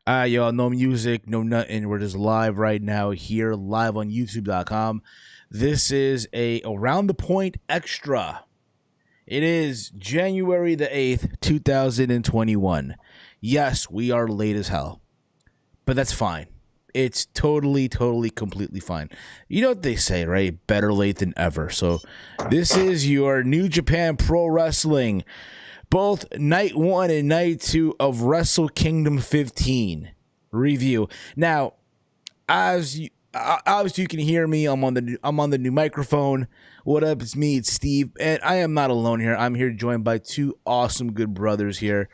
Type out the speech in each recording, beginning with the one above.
Y'all, no music, no nothing. We're just live right now here, live on YouTube.com. This is a Around the Point Extra. It is January the 8th, 2021. Yes, we are late as hell, but that's fine. It's totally, completely fine. You know what they say, right? Better late than ever. So this is your New Japan Pro Wrestling, both night 1 and night 2 of Wrestle Kingdom 15 review. Now, as you obviously you can hear me, I'm on the new microphone. What up? It's me, it's Steve, and I am not alone here. I'm here joined by two awesome good brothers here,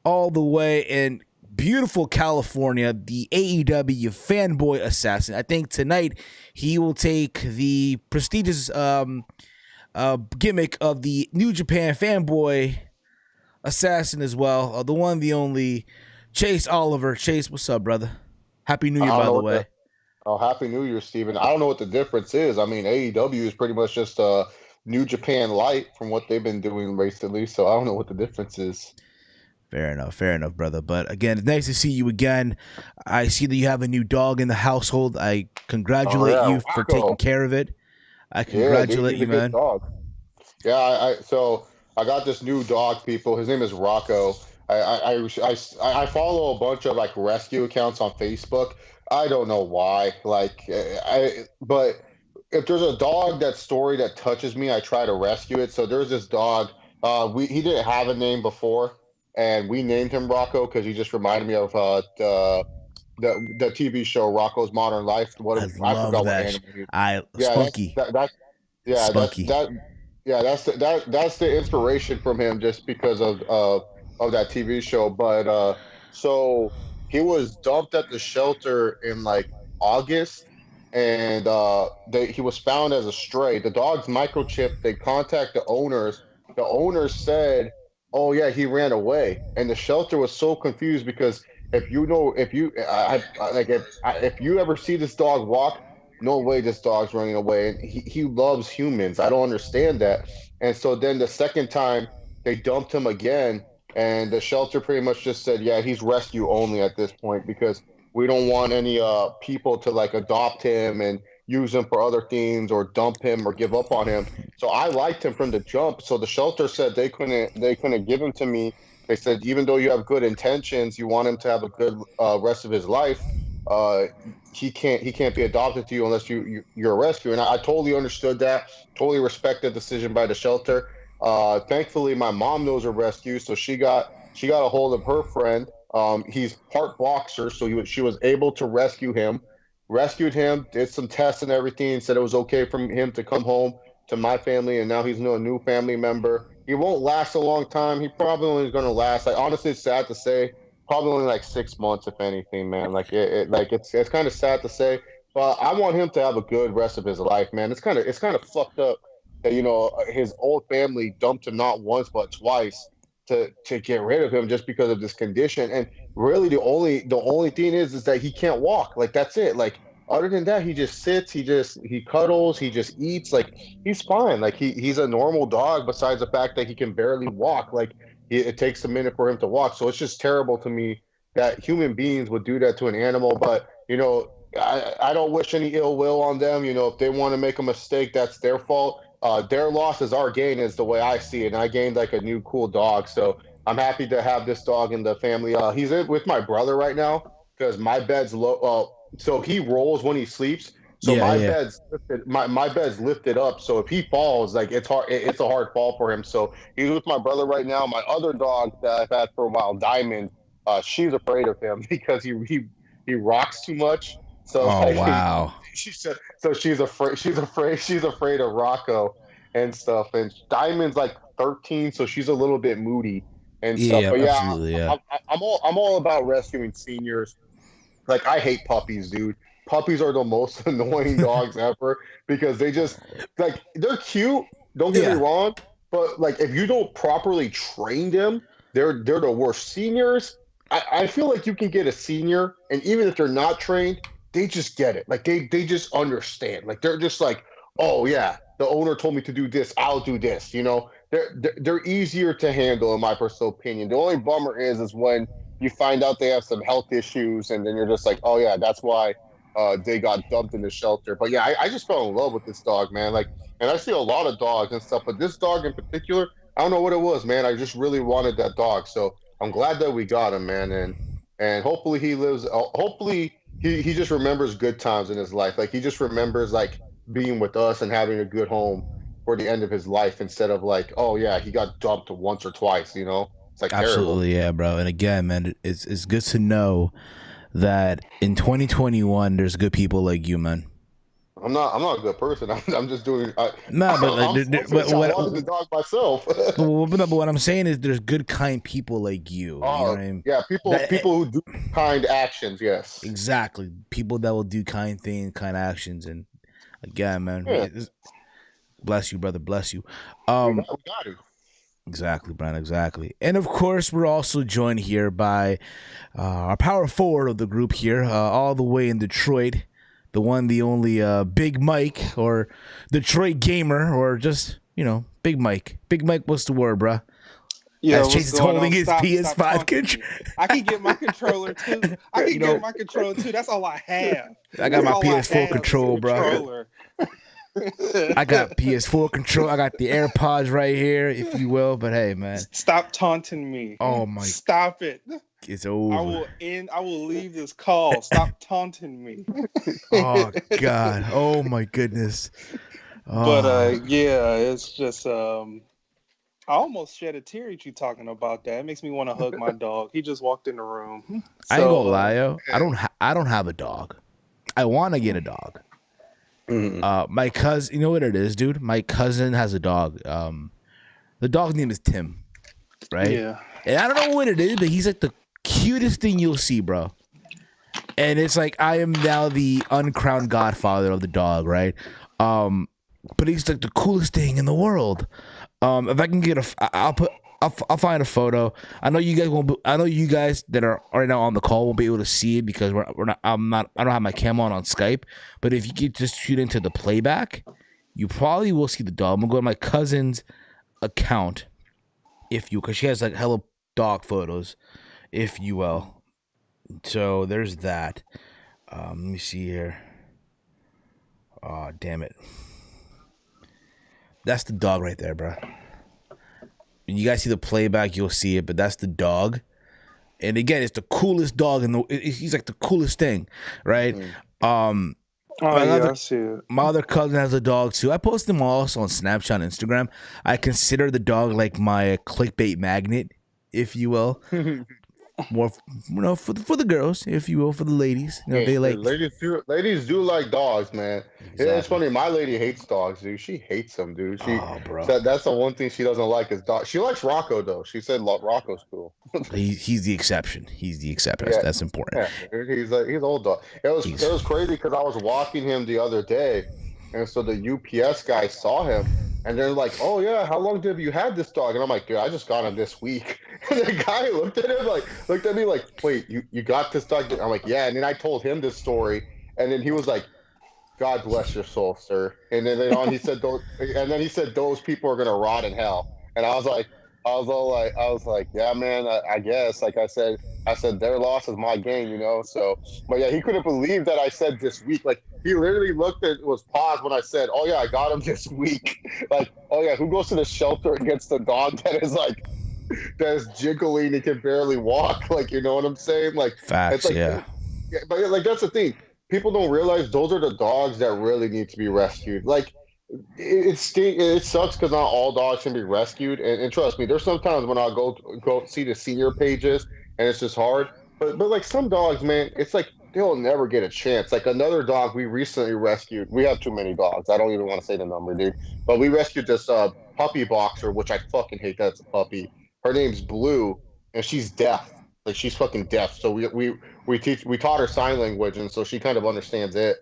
all the way in beautiful California, the AEW fanboy assassin. I think tonight he will take the prestigious gimmick of the New Japan fanboy assassin as well. The one, the only, Chase Oliver. Chase, what's up, brother? Happy New Year, by the way. Happy New Year, Steven. I don't know what the difference is. I mean, AEW is pretty much just New Japan light from what they've been doing recently, so I don't know what the difference is. Fair enough, brother. But again, it's nice to see you again. I see that you have a new dog in the household. I congratulate you for taking care of it. I congratulate you, man. Dog. Yeah, so I got this new dog, people. His name is Rocco. I follow a bunch of like rescue accounts on Facebook. I don't know why. But if there's a dog that touches me, I try to rescue it. So there's this dog. He didn't have a name before, and we named him Rocco because he just reminded me of the TV show Rocco's Modern Life. I forgot what animal. Spunky. That's the inspiration from him, just because of that TV show. But so he was dumped at the shelter in like August, and he was found as a stray. The dog's microchipped. They contact the owners. The owners said, "Oh yeah, he ran away," and the shelter was so confused because if you ever see this dog walk, no way this dog's running away. And he loves humans. I don't understand that. And so then the second time they dumped him again, and the shelter pretty much just said, yeah, he's rescue only at this point because we don't want any people to like adopt him and use him for other things or dump him or give up on him. So I liked him from the jump. So the shelter said they couldn't give him to me. They said, even though you have good intentions, you want him to have a good rest of his life, he can't be adopted to you unless you're a rescue. And I totally understood that, totally respect the decision by the shelter. Thankfully my mom knows a rescue, so she got a hold of her friend. He's part boxer, so she was able to rescued him, did some tests and everything, said it was okay for him to come home to my family, and now he's a new family member. He won't last a long time. He probably only is going to last, like, honestly, it's sad to say, probably only like 6 months, if anything, man. Like it's kind of sad to say, but I want him to have a good rest of his life, man. It's kind of fucked up that his old family dumped him not once but twice to get rid of him just because of this condition. And really, the only thing is that he can't walk. Like, that's it. Like, other than that, he just sits, he cuddles, he just eats. Like, he's fine. Like, he's a normal dog. Besides the fact that he can barely walk. Like, it takes a minute for him to walk. So it's just terrible to me that human beings would do that to an animal. But I don't wish any ill will on them. If they want to make a mistake, that's their fault. Their loss is our gain, is the way I see it. And I gained like a new cool dog. So I'm happy to have this dog in the family. He's in with my brother right now because my bed's low. So he rolls when he sleeps. So bed's lifted, my bed's lifted up. So if he falls, like, it's hard. It's a hard fall for him. So he's with my brother right now. My other dog that I've had for a while, Diamond, she's afraid of him because he rocks too much. So wow. She's afraid of Rocco and stuff. And Diamond's like 13, so she's a little bit moody and stuff. But absolutely, I'm all about rescuing seniors. Like, I hate puppies, dude. Puppies are the most annoying dogs ever because they just, like, they're cute. Don't get me wrong, but like, if you don't properly train them, they're the worst. Seniors, I feel like you can get a senior, and even if they're not trained, they just get it. Like, they just understand. Like, they're just like, oh yeah, the owner told me to do this, I'll do this. They're easier to handle, in my personal opinion. The only bummer is when you find out they have some health issues, and then you're just like, oh yeah, that's why they got dumped in the shelter. But yeah, I just fell in love with this dog, man. Like, and I see a lot of dogs and stuff, but this dog in particular, I don't know what it was, man. I just really wanted that dog, so I'm glad that we got him, man. And hopefully he lives. Hopefully he just remembers good times in his life. Like he just remembers like being with us and having a good home for the end of his life, instead of like, oh yeah, he got dumped once or twice. You know, it's like terrible. Absolutely, yeah, bro. And again, man, it's good to know that in 2021 there's good people like you, man. I'm not a good person. I'm just doing. No, but like, I'm selfish. I wanted the dog myself. but what I'm saying is there's good, kind people like you. You know what I mean? Yeah, That, people who do kind actions. Yes. exactly, people that will do kind things, kind actions, and again, man, Yeah, bless you, brother, bless you. we got it. Exactly, Brian, exactly. And of course, we're also joined here by our power forward of the group here, all the way in Detroit, the one, the only Big Mike, or Detroit Gamer, or just, Big Mike. Big Mike, what's the word, bruh? Yeah, As what's Chase is going holding on? his Stop PS5 taunting controller. me. I can get my controller too. I can get my controller too. That's all I have. I got That's my all I PS4 have is a control, bro. controller. I got PS4 control. I got the AirPods right here, if you will. But hey, man. Stop taunting me. Oh my! Stop it. It's over. I will leave this call. Stop taunting me. Oh God! Oh my goodness! But Oh. yeah, it's just I almost shed a tear at you talking about that. It makes me want to hug my dog. He just walked in the room. I ain't So gonna lie, yo. I don't have a dog. I want to get a dog. My cousin, you know what it is, dude? My cousin has a dog. The dog's name is Tim, right? yeah. And I don't know what it is, but he's like the cutest thing you'll see, bro. And it's like I am now the uncrowned godfather of the dog, right? But he's like the coolest thing in the world. If I can get I'll find a photo. I know you guys won't. I know you guys that are right now on the call won't be able to see it because we're not. I don't have my cam on Skype. But if you could just shoot into the playback, you probably will see the dog. I'm gonna go to my cousin's account, because she has like hella dog photos, if you will. So there's that. Let me see here. Oh, damn it. That's the dog right there, bro. When you guys see the playback, you'll see it, but that's the dog. And again, it's the coolest dog he's like the coolest thing, right? Oh yeah, I see it. My other cousin has a dog too. I post them also on Snapchat and Instagram. I consider the dog like my clickbait magnet, if you will. More, for the girls, if you will, for the ladies. They like ladies do like dogs, man. Exactly. Yeah, it's funny. My lady hates dogs, dude. She hates them, dude. Bro. That's the one thing she doesn't like is dogs. She likes Rocco though. She said Rocco's cool. He's the exception. He's the exception. Yeah. That's important. Yeah, he's an old dog. It was crazy because I was walking him the other day, and so the UPS guy saw him, and they're like, "Oh yeah, how long have you had this dog?" And I'm like, "Dude, I just got him this week." And the guy looked at me like, "Wait, you got this dog?" I'm like, "Yeah." And then I told him this story, and then he was like, "God bless your soul, sir." And then later on, he said, "Those people are gonna rot in hell." And I was like, "Yeah, man, I guess." Like I said, their loss is my gain, you know. So, but yeah, he couldn't believe that I said this week. Like he literally was paused when I said, "Oh yeah, I got him this week." Like, oh yeah, who goes to the shelter and gets the dog that is jiggling and can barely walk? Like, you know what I'm saying? Like, facts, it's like, yeah. But like that's the thing. People don't realize those are the dogs that really need to be rescued. Like, it sucks because not all dogs can be rescued, and trust me, there's sometimes when I go see the senior pages and it's just hard. But like some dogs, man, it's like they'll never get a chance. Like another dog we recently rescued. We have too many dogs. I don't even want to say the number, dude. But we rescued this puppy boxer, which I fucking hate that it's a puppy. Her name's Blue, and she's deaf. Like she's fucking deaf. So we taught her sign language, and so she kind of understands it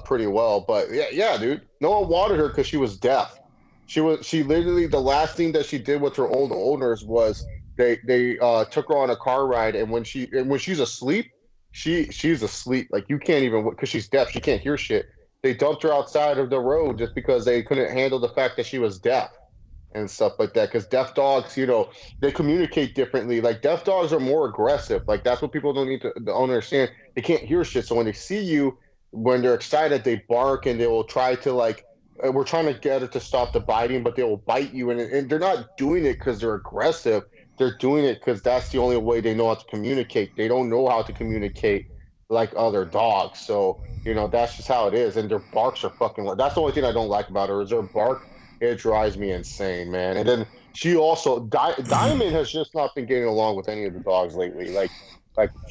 pretty well. But yeah, dude, no one wanted her because she was deaf. She literally, the last thing that she did with her old owners was they took her on a car ride, and when she's asleep, she's asleep. Like you can't even, because she's deaf, she can't hear shit. They dumped her outside of the road just because they couldn't handle the fact that she was deaf. and stuff like that. Because deaf dogs, they communicate differently. Like deaf dogs are more aggressive. Like that's what people don't need to understand. They can't hear shit. So when they see you, when they're excited, they bark and they will try to like. We're trying to get it to stop the biting, but they will bite you, and they're not doing it because they're aggressive. They're doing it because that's the only way they know how to communicate. They don't know how to communicate like other dogs. So that's just how it is. And their barks are fucking. That's the only thing I don't like about her is her bark. It drives me insane, man. And then she also Diamond has just not been getting along with any of the dogs lately. Like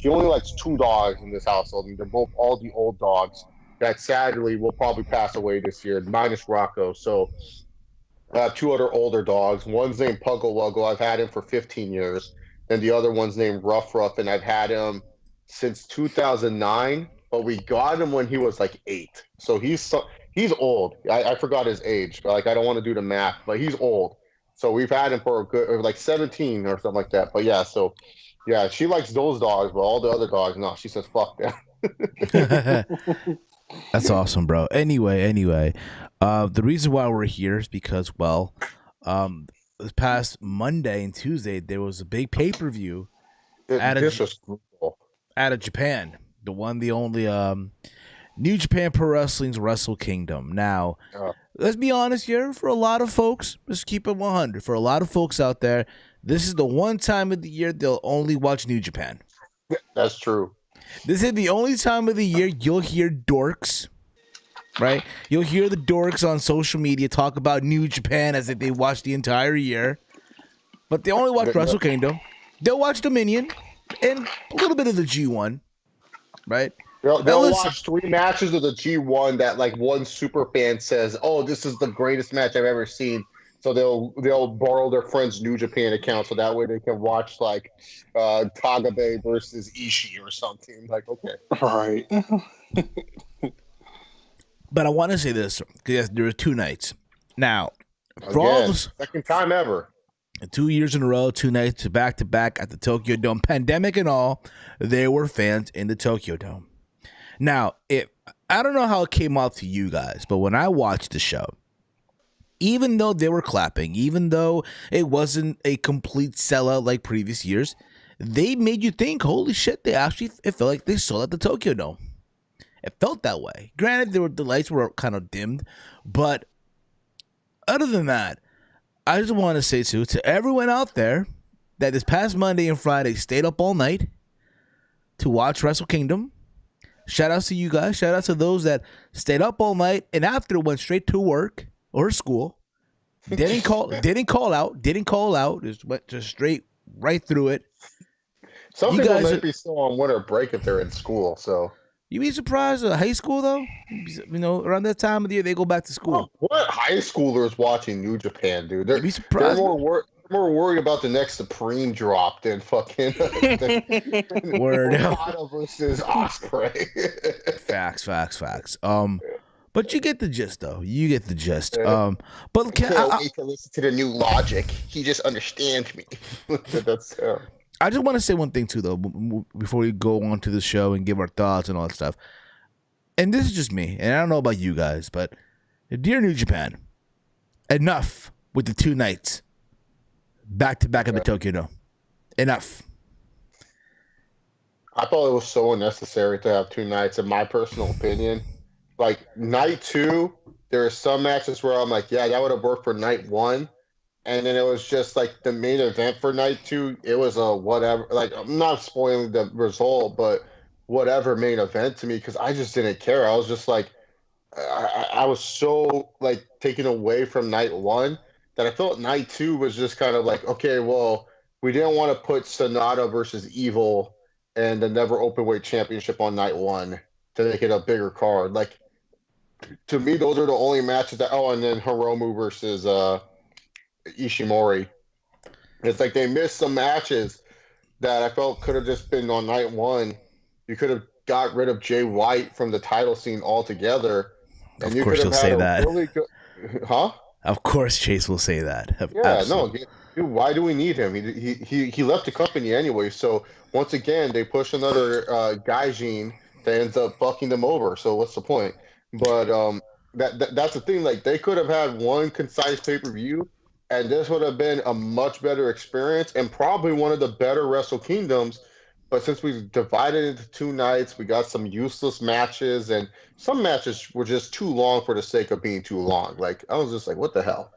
she only likes two dogs in this household, and they're both all the old dogs that sadly will probably pass away this year, minus Rocco. So I have two other older dogs. One's named Puggle Wuggle. I've had him for 15 years. And the other one's named Rough Rough, and I've had him since 2009. But we got him when he was like 8. So he's old. I forgot his age. Like I don't want to do the math, but he's old. So we've had him for a good like 17 or something like that. But yeah, so yeah, she likes those dogs, but all the other dogs, no, she says fuck them. That's awesome, bro. Anyway, the reason why we're here is because, this past Monday and Tuesday there was a big pay-per-view This was cool. out of Japan, the one, the only New Japan Pro Wrestling's Wrestle Kingdom. Now, let's be honest here. For a lot of folks, let's keep it 100. For a lot of folks out there, this is the one time of the year they'll only watch New Japan. That's true. This is the only time of the year you'll hear dorks, right? You'll hear the dorks on social media talk about New Japan as if they watch the entire year. But they only watch Wrestle Kingdom. They'll watch Dominion and a little bit of the G1, right? They'll watch 3 matches of the G1 that like one super fan says, "Oh, this is the greatest match I've ever seen." So they'll borrow their friend's New Japan account so that way they can watch like Tagabe versus Ishii or something. Like, okay, all right. But I want to say this because there are 2 nights now. For again, all this, second time ever. 2 years in a row, 2 nights back to back at the Tokyo Dome, pandemic and all, there were fans in the Tokyo Dome. Now, I don't know how it came off to you guys, but when I watched the show, even though they were clapping, even though it wasn't a complete sellout like previous years, they made you think, holy shit, it felt like they sold at the Tokyo Dome. It felt that way. Granted, the lights were kind of dimmed, but other than that, I just want to say to everyone out there that this past Monday and Friday stayed up all night to watch Wrestle Kingdom. Shout outs to you guys. Shout out to those that stayed up all night and after went straight to work or school. Didn't call out. Just went just straight right through it. Some people might be still on winter break if they're in school. So you'd be surprised. High school though, around that time of the year they go back to school. What high schoolers watching New Japan, dude? You'd be surprised. They're more worried about the next Supreme drop than fucking Word Okada versus Ospreay. Facts. But you get the gist, though. You get the gist. Yeah. But can't wait to listen to the new Logic. He just understands me. That's I just want to say one thing too, though, before we go on to the show and give our thoughts and all that stuff. And this is just me, and I don't know about you guys, but dear New Japan, enough with the 2 nights back to back at the Tokyo Dome. Enough. I thought it was so unnecessary to have 2 nights, in my personal opinion. Like night 2, there are some matches where I'm like, yeah, that would have worked for night 1. And then it was just like the main event for night 2. It was a whatever. Like, I'm not spoiling the result, but whatever main event to me, because I just didn't care. I was just like, I was so like taken away from night 1 that I felt night 2 was just kind of like, okay, well, we didn't want to put Sonata versus Evil and the Never Openweight Championship on night 1 to make it a bigger card. Like, to me, those are the only matches that. Oh, and then Hiromu versus Ishimori. It's like they missed some matches that I felt could have just been on night 1. You could have got rid of Jay White from the title scene altogether. And of course, he'll say that. Really good, huh? Of course, Chase will say that. Yeah, absolutely. No. Dude, why do we need him? He left the company anyway. So once again, they push another Gaijin that ends up fucking them over. So what's the point? But that's the thing. Like, they could have had one concise pay-per-view and this would have been a much better experience and probably one of the better Wrestle Kingdoms. But since we divided into 2 nights, we got some useless matches, and some matches were just too long for the sake of being too long. Like, I was just like, what the hell?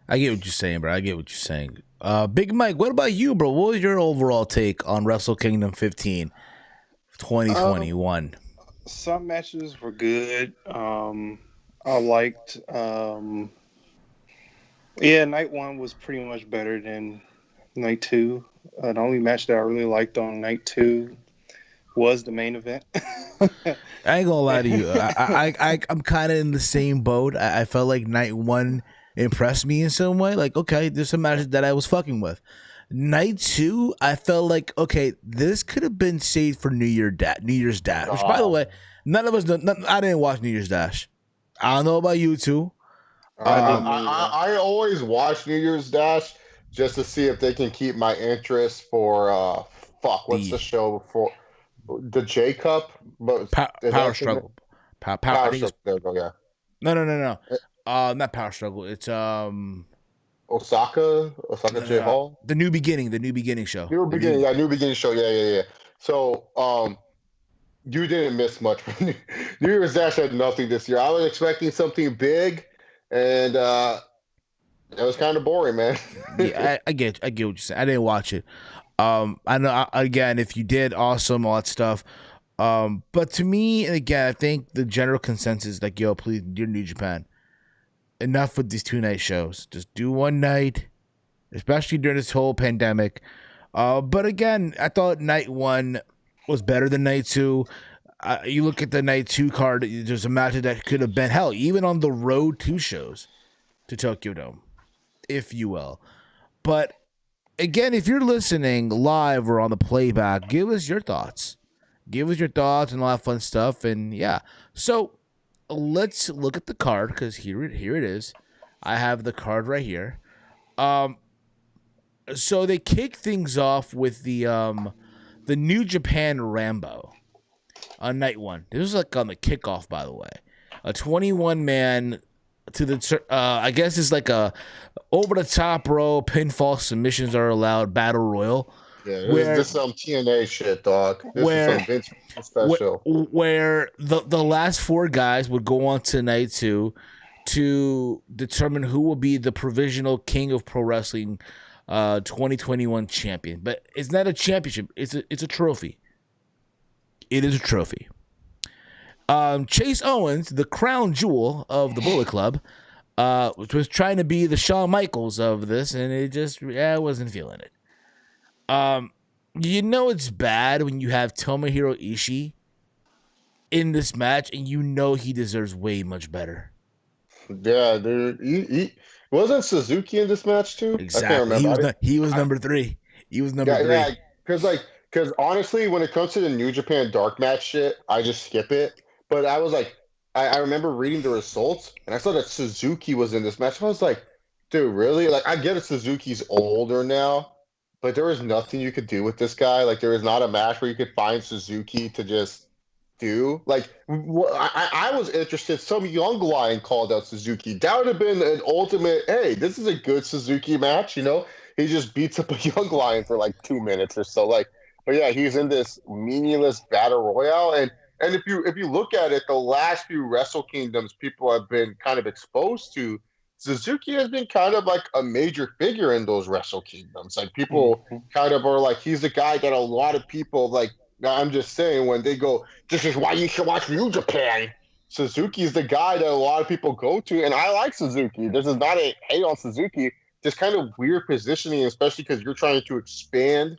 I get what you're saying, bro. I get what you're saying. Big Mike, what about you, bro? What was your overall take on Wrestle Kingdom 15 2021? Some matches were good. I liked. Night 1 was pretty much better than night 2. The only match that I really liked on night 2 was the main event. I ain't gonna lie to you. I'm kind of in the same boat. I felt like night 1 impressed me in some way. Like, okay, there's some matches that I was fucking with. Night 2, I felt like, okay, this could have been saved for New Year's Dash. Which, by the way, none of us. I didn't watch New Year's Dash. I don't know about you two. I always watch New Year's Dash just to see if they can keep my interest for what's the show for the J Cup? But Power Struggle. Power Struggle. There we go. Yeah. No. Not Power Struggle. It's Osaka J Hall. The New Beginning show. New Beginning show. Yeah. So you didn't miss much. New Year's Dash had nothing this year. I was expecting something big, and it was kind of boring, man. Yeah, I get what you're saying. I didn't watch it. I know, again, if you did, awesome, all that stuff. But to me, and again, I think the general consensus, like, yo, please, dear New Japan, enough with these 2-night shows. Just do one night, especially during this whole pandemic. But again, I thought night 1 was better than night 2. You look at the night 2 card, there's a match that could have been, hell, even on the road 2 shows to Tokyo Dome, if you will. But again, if you're listening live or on the playback, give us your thoughts. Give us your thoughts and all that fun stuff. And yeah, so let's look at the card, because here it is. I have the card right here. So they kick things off with the New Japan Rambo on night 1. This was like on the kickoff, by the way. A 21-man to the I guess it's like a over the top row pinfall submissions are allowed battle royal. Yeah, this is some TNA shit, dog. This is some Vince special. Where the last 4 guys would go on to night 2 to determine who will be the provisional King of Pro Wrestling 2021 champion. But it's not a championship. It's a trophy. It is a trophy. Chase Owens, the crown jewel of the Bullet Club, which was trying to be the Shawn Michaels of this, and it just, I wasn't feeling it. You know it's bad when you have Tomohiro Ishii in this match, and you know he deserves way much better. Yeah, dude. He wasn't Suzuki in this match too? Exactly. I can't remember. He was number 3. He was number 3. Yeah, because honestly, when it comes to the New Japan dark match shit, I just skip it. But I was like, I remember reading the results, and I saw that Suzuki was in this match. I was like, dude, really? Like, I get it, Suzuki's older now, but there was nothing you could do with this guy. Like, there was not a match where you could find Suzuki to just do. Like, I was interested. Some young lion called out Suzuki. That would have been an ultimate, hey, this is a good Suzuki match, you know? He just beats up a young lion for like 2 minutes or so. Like, but yeah, he's in this meaningless battle royale, and if you look at it, the last few Wrestle Kingdoms people have been kind of exposed to, Suzuki has been kind of like a major figure in those Wrestle Kingdoms. Like, people kind of are like, he's a guy that a lot of people, like, I'm just saying, when they go, this is why you should watch New Japan, Suzuki's the guy that a lot of people go to, and I like Suzuki. This is not a hate on Suzuki, just kind of weird positioning, especially because you're trying to expand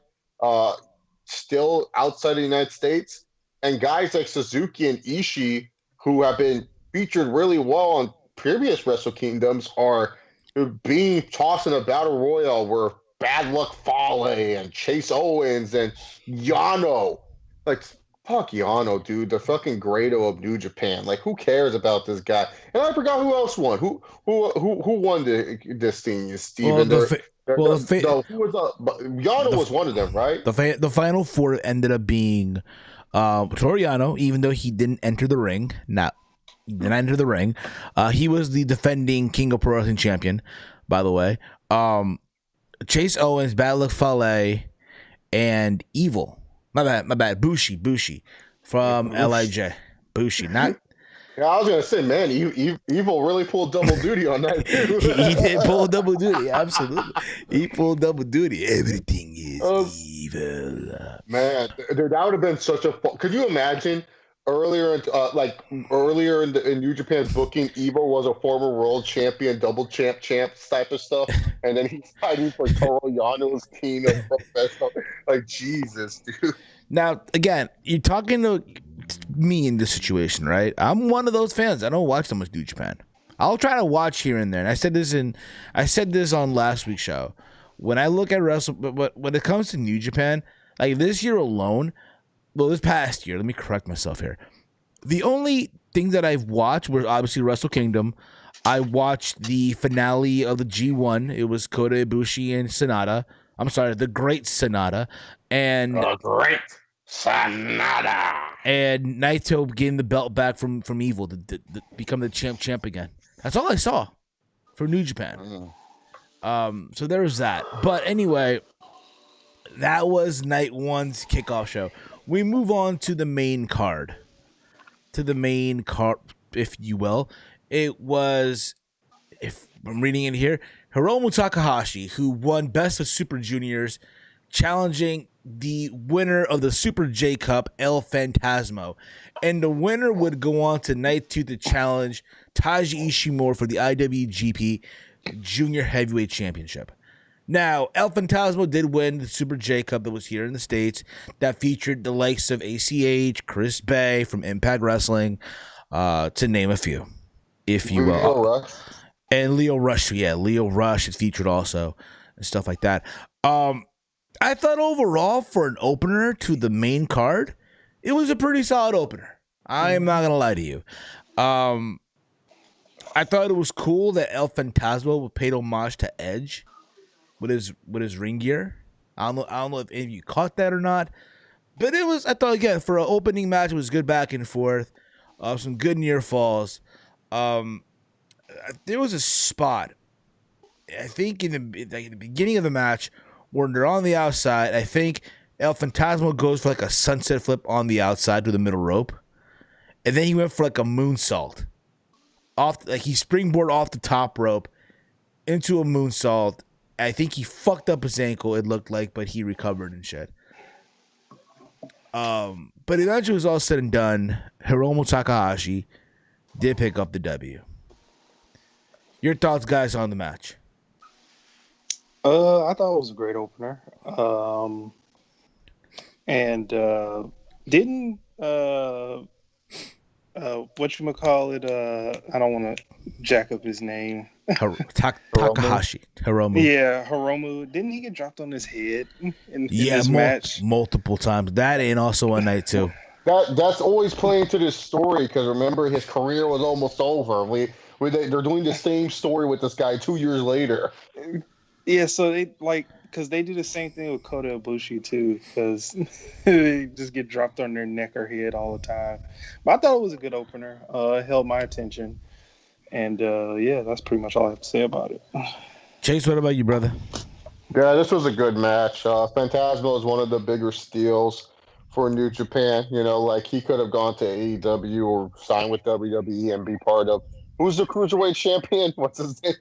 still outside the United States. And guys like Suzuki and Ishii, who have been featured really well on previous Wrestle Kingdoms, are being tossed in a battle royal where Bad Luck Fale and Chase Owens and Yano. Like, fuck Yano, dude. The fucking Grado of New Japan. Like, who cares about this guy? And I forgot who else won. Who won this thing, Steven? Yano was one of them, right? The final 4 ended up being Toru Yano, even though he didn't enter the ring. He didn't enter the ring. He was the defending King of Pro Wrestling champion. by the way. Chase Owens, Bad Luck Fale, and Evil. My bad. Bushi from LIJ. Bushi, not. Yeah, I was gonna say, man, Evil really pulled double duty on that too. He did pull double duty, absolutely. He pulled double duty. Everything is evil. Man, dude, that would have been such a fun. Could you imagine earlier in New Japan's booking, Evil was a former world champion, double champ type of stuff, and then he's fighting for Toru Yano's king of professional. Like, Jesus, dude. Now, again, you're talking to me in this situation, right? I'm one of those fans. I don't watch so much New Japan. I'll try to watch here and there. And I said this on last week's show. When I look at wrestle, but when it comes to New Japan, like this year alone, well, this past year, let me correct myself here. The only thing that I've watched was obviously Wrestle Kingdom. I watched the finale of the G1. It was Kota Ibushi and Sonata. I'm sorry, the Great Sonata. And Great Sonata. And Naito getting the belt back from Evil to become the champ again. That's all I saw for New Japan. So there was that. But anyway, that was night one's kickoff show. We move on to the main card. If you will. It was, if I'm reading it here, Hiromu Takahashi, who won Best of Super Juniors, challenging the winner of the Super J Cup, El Phantasmo. And the winner would go on to night 2 to challenge Taiji Ishimori for the IWGP Junior Heavyweight Championship. Now, El Phantasmo did win the Super J Cup that was here in the States that featured the likes of ACH, Chris Bay from Impact Wrestling, to name a few, if you will. And Leo Rush. Yeah, Leo Rush is featured also and stuff like that. I thought overall for an opener to the main card, it was a pretty solid opener. I am not going to lie to you. I thought it was cool that El Phantasmo paid homage to Edge with his ring gear. I don't know if any of you caught that or not, but I thought again for an opening match, it was good back and forth, some good near falls. There was a spot, I think in the beginning of the match where they're on the outside. I think El Phantasmo goes for like a sunset flip on the outside to the middle rope, and then he went for like a moonsault he springboard off the top rope into a moonsault. I think he fucked up his ankle, it looked like, but he recovered and shit. But eventually it was all said and done. Hiromu Takahashi did pick up the W. Your thoughts, guys, on the match? I thought it was a great opener. Didn't whatchamacallit, I don't want to jack up his name. Takahashi. Hiromu. Yeah, Hiromu. Didn't he get dropped on his head in this match? Multiple times. That and also on night 2. That's always playing to this story because remember his career was almost over. They're doing the same story with this guy 2 years later. Yeah, so because they do the same thing with Kota Ibushi too, because they just get dropped on their neck or head all the time. But I thought it was a good opener. It held my attention, and yeah, that's pretty much all I have to say about it. Chase, what about you, brother? Yeah, this was a good match. Phantasmo is one of the bigger steals for New Japan. You know, like he could have gone to AEW or signed with WWE and be part of. Who's the cruiserweight champion? What's his name?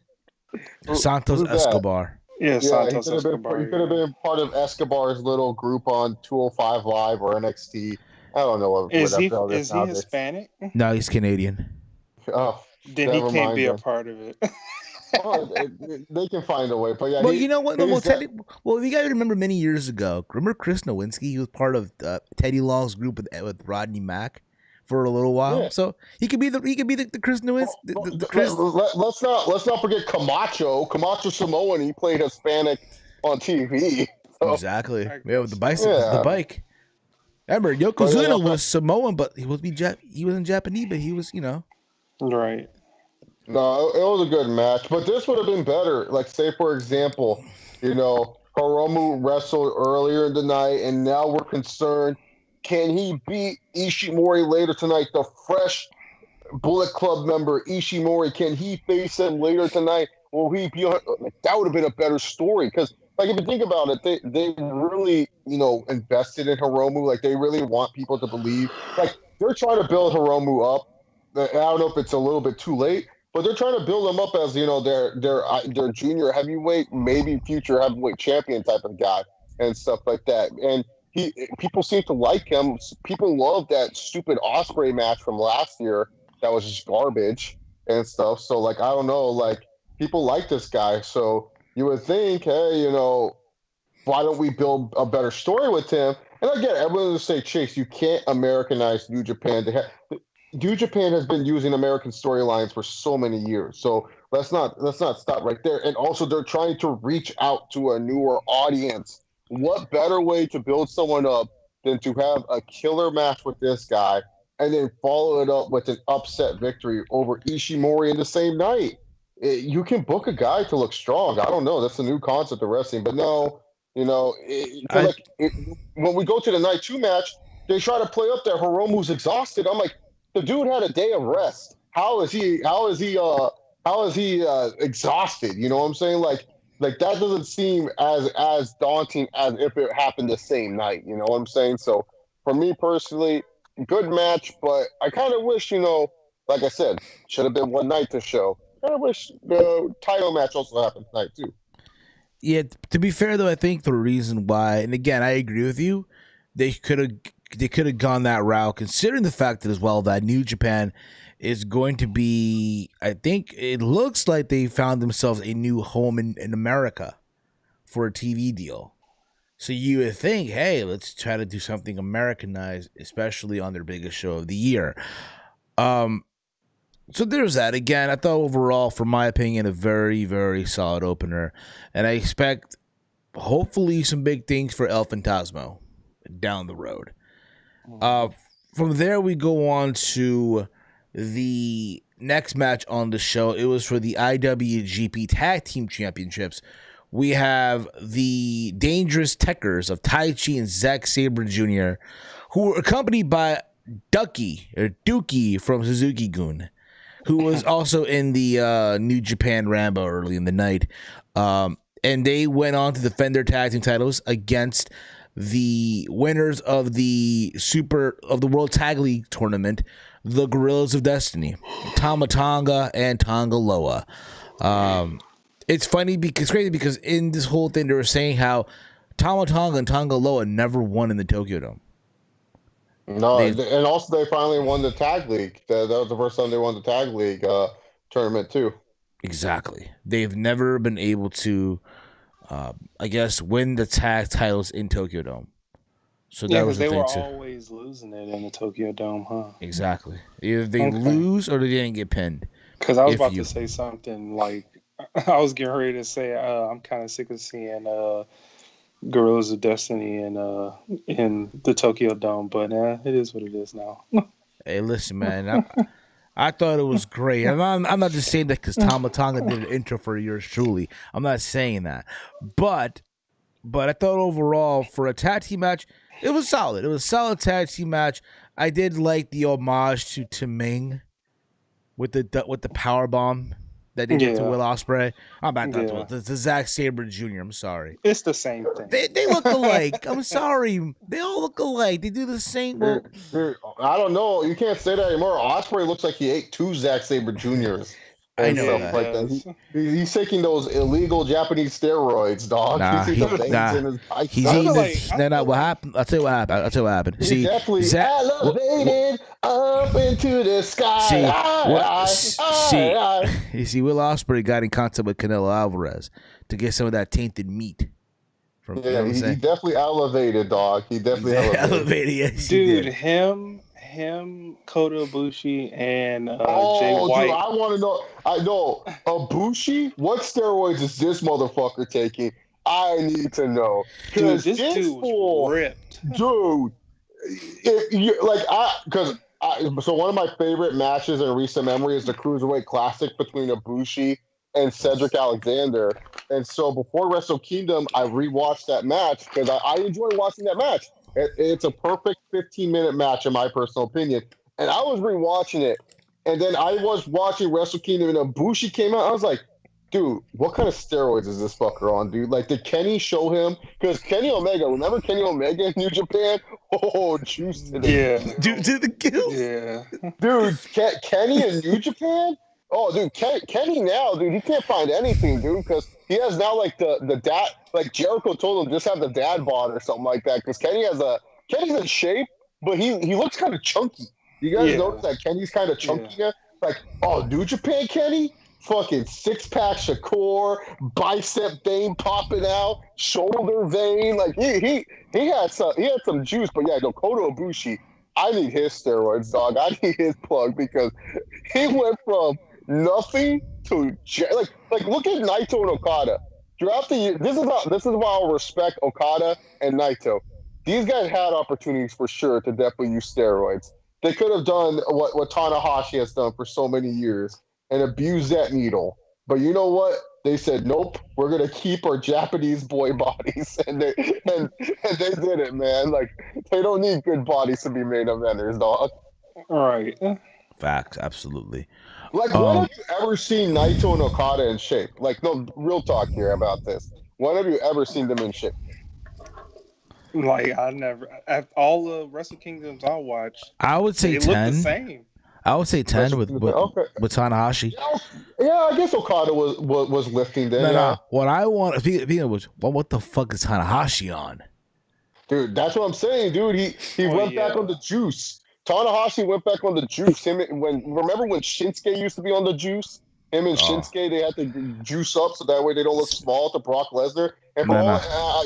Santos Escobar. Yeah, Santos Escobar. He could have been part of Escobar's little group on 205 Live or NXT. I don't know what. Is he Hispanic? No, he's Canadian. Oh, then he can't be a part of it. They can find a way. But yeah, well, you know what? Well, you guys remember many years ago. Remember Chris Nowinski? He was part of Teddy Long's group with Rodney Mack for a little while. Yeah. So he could be the Chris Nowinski. Let's not forget Camacho Samoan. He played Hispanic on TV. So. Exactly. Yeah, with the bicycle, the bike. Remember, Yokozuna was Samoan, but he wasn't Japanese, but he was, right. No, it was a good match, but this would have been better. Like, say, for example, Hiromu wrestled earlier in the night, and now we're concerned, can he beat Ishimori later tonight? The fresh Bullet Club member Ishimori, can he face him later tonight? Will he be on? Like, that would have been a better story because, like, if you think about it, they really invested in Hiromu. Like, they really want people to believe. Like, they're trying to build Hiromu up. I don't know if it's a little bit too late, but they're trying to build him up as their junior heavyweight, maybe future heavyweight champion type of guy and stuff like that. And people seem to like him. People love that stupid Osprey match from last year that was just garbage and stuff. So, like, I don't know, like, people like this guy. So you would think, hey, why don't we build a better story with him? And again, everyone would say, Chase, you can't Americanize New Japan. New Japan has been using American storylines for so many years. So let's not stop right there. And also, they're trying to reach out to a newer audience. What better way to build someone up than to have a killer match with this guy and then follow it up with an upset victory over Ishimori in the same night? You can book a guy to look strong. I don't know. That's a new concept of wrestling. But no, when we go to the night 2 match, they try to play up there. Hiromu's exhausted. I'm like, the dude had a day of rest. How is he exhausted? You know what I'm saying? Like that doesn't seem as daunting as if it happened the same night. You know what I'm saying? So for me personally, good match, but I kind of wish, like I said, should have been one night to show. I wish the title match also happened tonight too. Yeah, to be fair though, I think the reason why, and again, I agree with you, they could have gone that route, considering the fact that as well that New Japan is going to be, I think it looks like they found themselves a new home in America for a TV deal. So you would think, hey, let's try to do something Americanized, especially on their biggest show of the year. So there's that. Again, I thought overall, for my opinion, a very, very solid opener. And I expect, hopefully, some big things for El Fantasmo down the road. From there, we go on to the next match on the show. It was for the IWGP Tag Team Championships. We have the Dangerous Techers of Tai Chi and Zack Sabre Jr., who were accompanied by Dookie from Suzuki-gun, who was also in the New Japan Rambo early in the night. And they went on to defend their tag team titles against the winners of the World Tag League tournament, the Gorillas of Destiny, Tama Tonga and Tonga Loa. It's funny because crazy because in this whole thing they were saying how Tama Tonga and Tonga Loa never won in the Tokyo Dome. No, and also they finally won the tag league. That was the first time they won the tag league tournament too. Exactly. They've never been able to, I guess, win the tag titles in Tokyo Dome. So that was the they thing were too. always losing it in the Tokyo Dome, huh? Exactly. Either they lose or they didn't get pinned. Because I was about to say something like, I was getting ready to say, I'm kind of sick of seeing Gorillas of Destiny in the Tokyo Dome, but it is what it is now. Hey, listen, man, I thought it was great. I'm not just saying that because Tama Tonga did an intro for yours truly. I'm not saying that, but I thought overall for a tag team match, it was solid. It was a solid tag team match. I did like the homage to Ming with the power bomb that they did to Will Ospreay. I'm back to Zack Sabre Jr. I'm sorry. It's the same thing. They look alike. I'm sorry. They all look alike. They do the same. Well, I don't know. You can't say that anymore. Ospreay looks like he ate 2 Zack Sabre Juniors. I know stuff like that. He's taking those illegal Japanese steroids, dog. What happened? I'll tell you what happened. He's definitely elevated up into the sky. You see, Will Ospreay got in contact with Canelo Alvarez to get some of that tainted meat. He definitely elevated, dog. He definitely elevated. Yes, dude, him, Kota Ibushi, and Jay White. Dude, I want to know. I know Ibushi. What steroids is this motherfucker taking? I need to know. Dude, this dude's ripped. Dude, so one of my favorite matches in recent memory is the Cruiserweight Classic between Ibushi and Cedric Alexander. And so before Wrestle Kingdom, I rewatched that match because I enjoy watching that match. It's a perfect 15-minute match in my personal opinion. And I was rewatching it, And then I was watching Wrestle Kingdom and Ibushi came out. I was like, dude, what kind of steroids is this fucker on, dude? Like, did Kenny show him? Because Kenny Omega, remember Kenny Omega in New Japan? Oh, juice to the Yeah. Dude, to the gills. Yeah. dude. Kenny in New Japan? Oh, dude, Kenny now, dude, he can't find anything, dude, because he has now like the dad, like Jericho told him, just have the dad bod or something like that. Because Kenny's in shape, but he looks kind of chunky. You guys notice that Kenny's kind of chunky now? Like, oh, New Japan Kenny, fucking 6-pack Shakur, bicep vein popping out, shoulder vein, like he had some juice. But yeah, no, Kota Ibushi, I need his steroids, dog. I need his plug because he went from nothing to like look at Naito and Okada throughout the year. This is why I respect Okada and Naito. These guys had opportunities for sure to definitely use steroids. They could have done what Tanahashi has done for so many years and abused that needle. But you know what? They said, nope, we're going to keep our Japanese boy bodies. And they did it, man. Like, they don't need good bodies to be main eventers, dog. All right. Facts, absolutely. Like, when have you ever seen Naito and Okada in shape? Like, no, real talk here about this. When have you ever seen them in shape? Like, I never, at all the Wrestle Kingdoms I watched, I would say they 10. look the same. I would say 10 with Tanahashi. Yeah, I guess Okada was lifting then. No. What I want, speaking of which, what the fuck is Tanahashi on? Dude, that's what I'm saying, dude. He went back on the juice. Tanahashi went back on the juice. Remember when Shinsuke used to be on the juice? Him and Shinsuke, they had to juice up so that way they don't look small to Brock Lesnar. And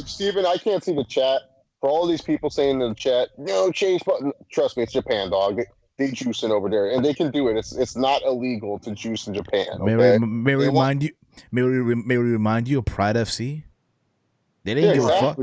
Steven, I can't see the chat. For all these people saying in the chat, no, change button. Trust me, it's Japan, dog. They juicing over there, and they can do it. It's not illegal to juice in Japan. Okay? May we remind you of Pride FC? They didn't give a fuck.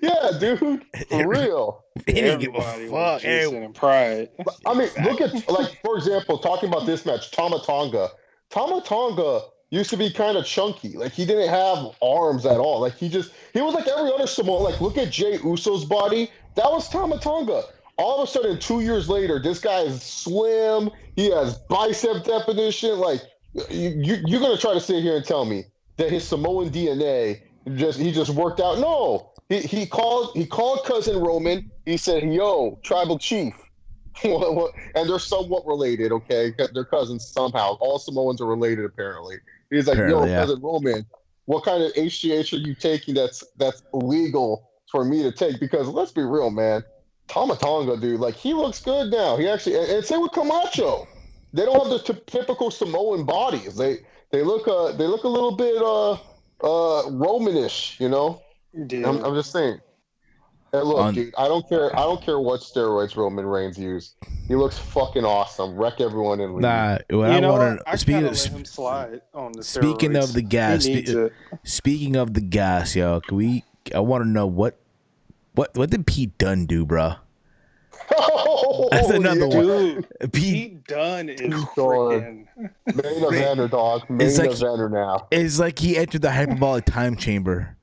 Yeah, dude, for real. They didn't give a fuck. In Pride. I mean, look at, like, for example, talking about this match, Tama Tonga. Tama Tonga used to be kind of chunky. Like, he didn't have arms at all. Like, he was like every other Samoan. Like, look at Jey Uso's body. That was Tama Tonga. All of a sudden, 2 years later, this guy is slim. He has bicep definition. Like, you're gonna try to sit here and tell me that his Samoan DNA he just worked out? No, he called cousin Roman. He said, "Yo, tribal chief," and they're somewhat related. Okay, they're cousins somehow. All Samoans are related, apparently. He's like, cousin Roman, what kind of HGH are you taking that's illegal for me to take? Because let's be real, man. Tama Tonga, dude, like, he looks good now. He actually, and same with Camacho. They don't have the typical Samoan bodies. They look a little bit Romanish, you know. Yeah. I'm just saying. Hey, look, dude, I don't care what steroids Roman Reigns used. He looks fucking awesome. Wreck everyone in league. Nah, speaking of him slide on the speaking steroids. of the gas, speaking of the gas, yo, I want to know what did Pete Dunne do, bro? That's another one. Dude, Pete Dunne is freaking main eventer, dog. Main eventer now. It's like he entered the hyperbolic time chamber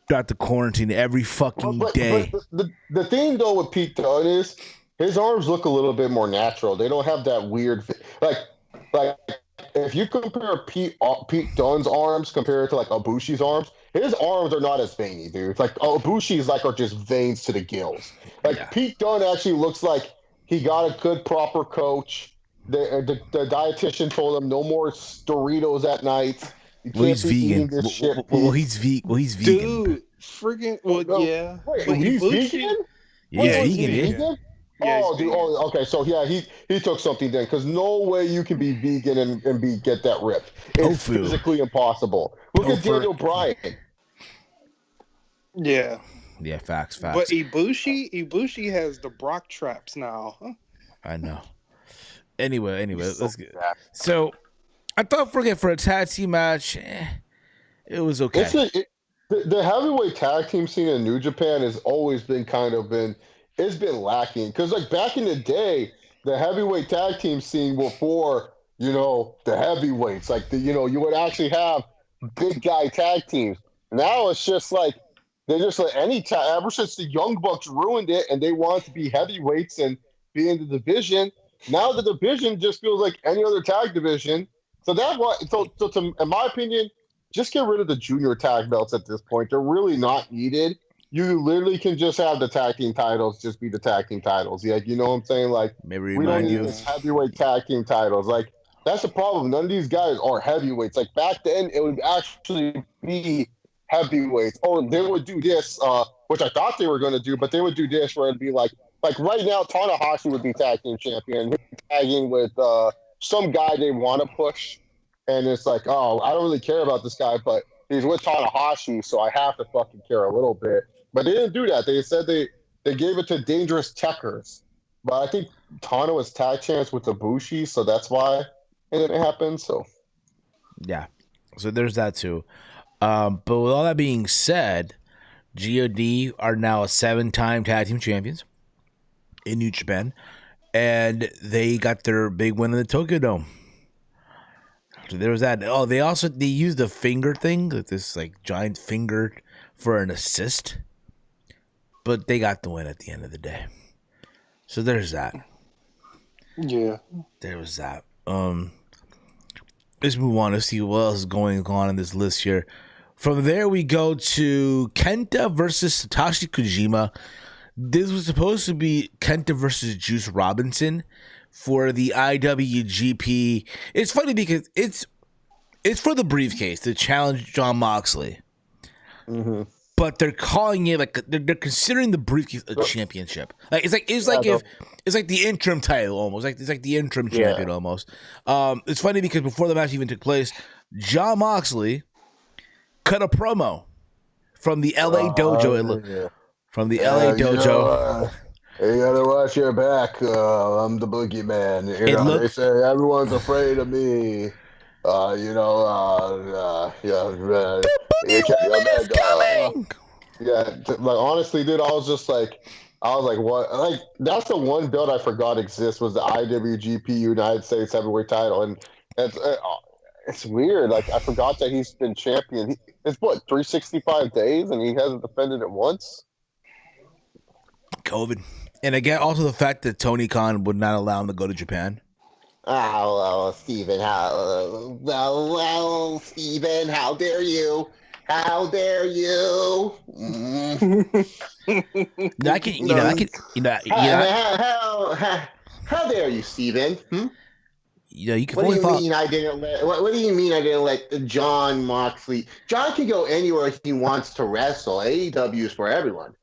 throughout the quarantine every fucking day. But the thing though with Pete Dunne is his arms look a little bit more natural. They don't have that weird like if you compare Pete Dunne's arms compared to like Ibushi's arms, his arms are not as veiny, dude. It's like Ibushi's are just veins to the gills. Like Pete Dunne actually looks like he got a good proper coach. The dietitian told him no more Doritos at night. Well, he's vegan. He's vegan. Dude, freaking. Yeah. Wait, he's vegan? Yeah, vegan. Oh, dude. Oh, okay. So yeah, he took something then, because no way you can be vegan and get that ripped. It's physically impossible. Look at Daniel Bryan. Yeah. Yeah, facts. But Ibushi has the Brock traps now. Huh? I know. Anyway, let's get. So, I thought for a tag team match, it was okay. The heavyweight tag team scene in New Japan has always been it's been lacking, because like back in the day, the heavyweight tag team scene before the heavyweights, like you would actually have big guy tag teams. Now it's just like they just like any time. Ever since the Young Bucks ruined it and they wanted to be heavyweights and be in the division, Now the division just feels like any other tag division. So that's why. In my opinion, just get rid of the junior tag belts at this point. They're really not needed. You literally can just have the tag team titles just be the tag team titles. Yeah, you know what I'm saying? Like, Maybe we don't remind need you. this heavyweight tag team titles. Like, that's the problem. None of these guys are heavyweights. Like, back then, it would actually be heavyweights. Oh, they would do this, which I thought they were going to do, but they would do this where it'd be like right now, Tanahashi would be tag team champion. He's tagging with some guy they want to push. And it's like, oh, I don't really care about this guy, but he's with Tanahashi, so I have to fucking care a little bit. But they didn't do that. They said they gave it to Dangerous Techers. But I think Tana was tag champs with Ibushi, so that's why it didn't happen. So Yeah. So there's that too. But with all that being said, GOD are now a 7-time tag team champions in New Japan, and they got their big win in the Tokyo Dome. So there was that. Oh, they used the finger thing, this like giant finger for an assist, but they got the win at the end of the day. So there's that. Yeah, there was that. Let's move on to see what else is going on in this list here. From there, we go to Kenta versus Satoshi Kojima. This was supposed to be Kenta versus Juice Robinson for the IWGP. It's funny because it's for the briefcase to challenge Jon Moxley. mm-hmm. But they're calling it like they're considering the briefcase a championship. Like it's like the interim title almost. It's like the interim champion almost. It's funny because before the match even took place, Jon Moxley cut a promo from the LA dojo. From the LA dojo. You gotta watch your back. I'm the boogeyman. They say everyone's afraid of me. Coming. Like honestly, dude, I was like, what? Like that's the one belt I forgot exists was the IWGP United States Heavyweight Title, and it's weird. Like I forgot that he's been champion. It's what 365 days, and he hasn't defended it once. COVID, and again, also the fact that Tony Khan would not allow him to go to Japan. Steven, Steven, how dare you? How dare you? How dare you, Steven? You can. What do you mean I didn't let? What do you mean I didn't let Jon Moxley? Jon can go anywhere he wants to wrestle. AEW is for everyone.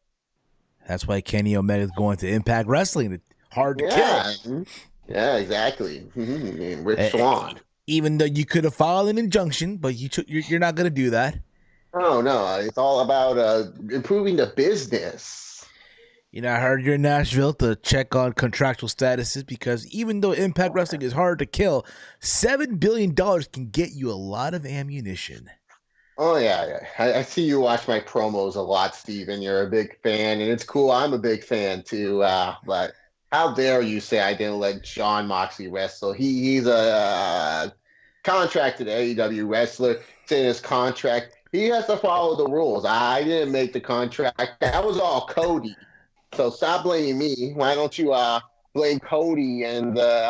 That's why Kenny Omega is going to Impact Wrestling. Hard to kill. Yeah, exactly. Rich Swann. Even though you could have filed an injunction, but you're not going to do that. Oh, no. It's all about improving the business. I heard you're in Nashville to check on contractual statuses because even though Impact Wrestling is hard to kill, $7 billion can get you a lot of ammunition. Oh, yeah. I see you watch my promos a lot, Steven. You're a big fan, and it's cool. I'm a big fan, too. But how dare you say I didn't let Jon Moxley wrestle? He's a contracted AEW wrestler. It's in his contract. He has to follow the rules. I didn't make the contract. That was all Cody. So stop blaming me. Why don't you blame Cody and the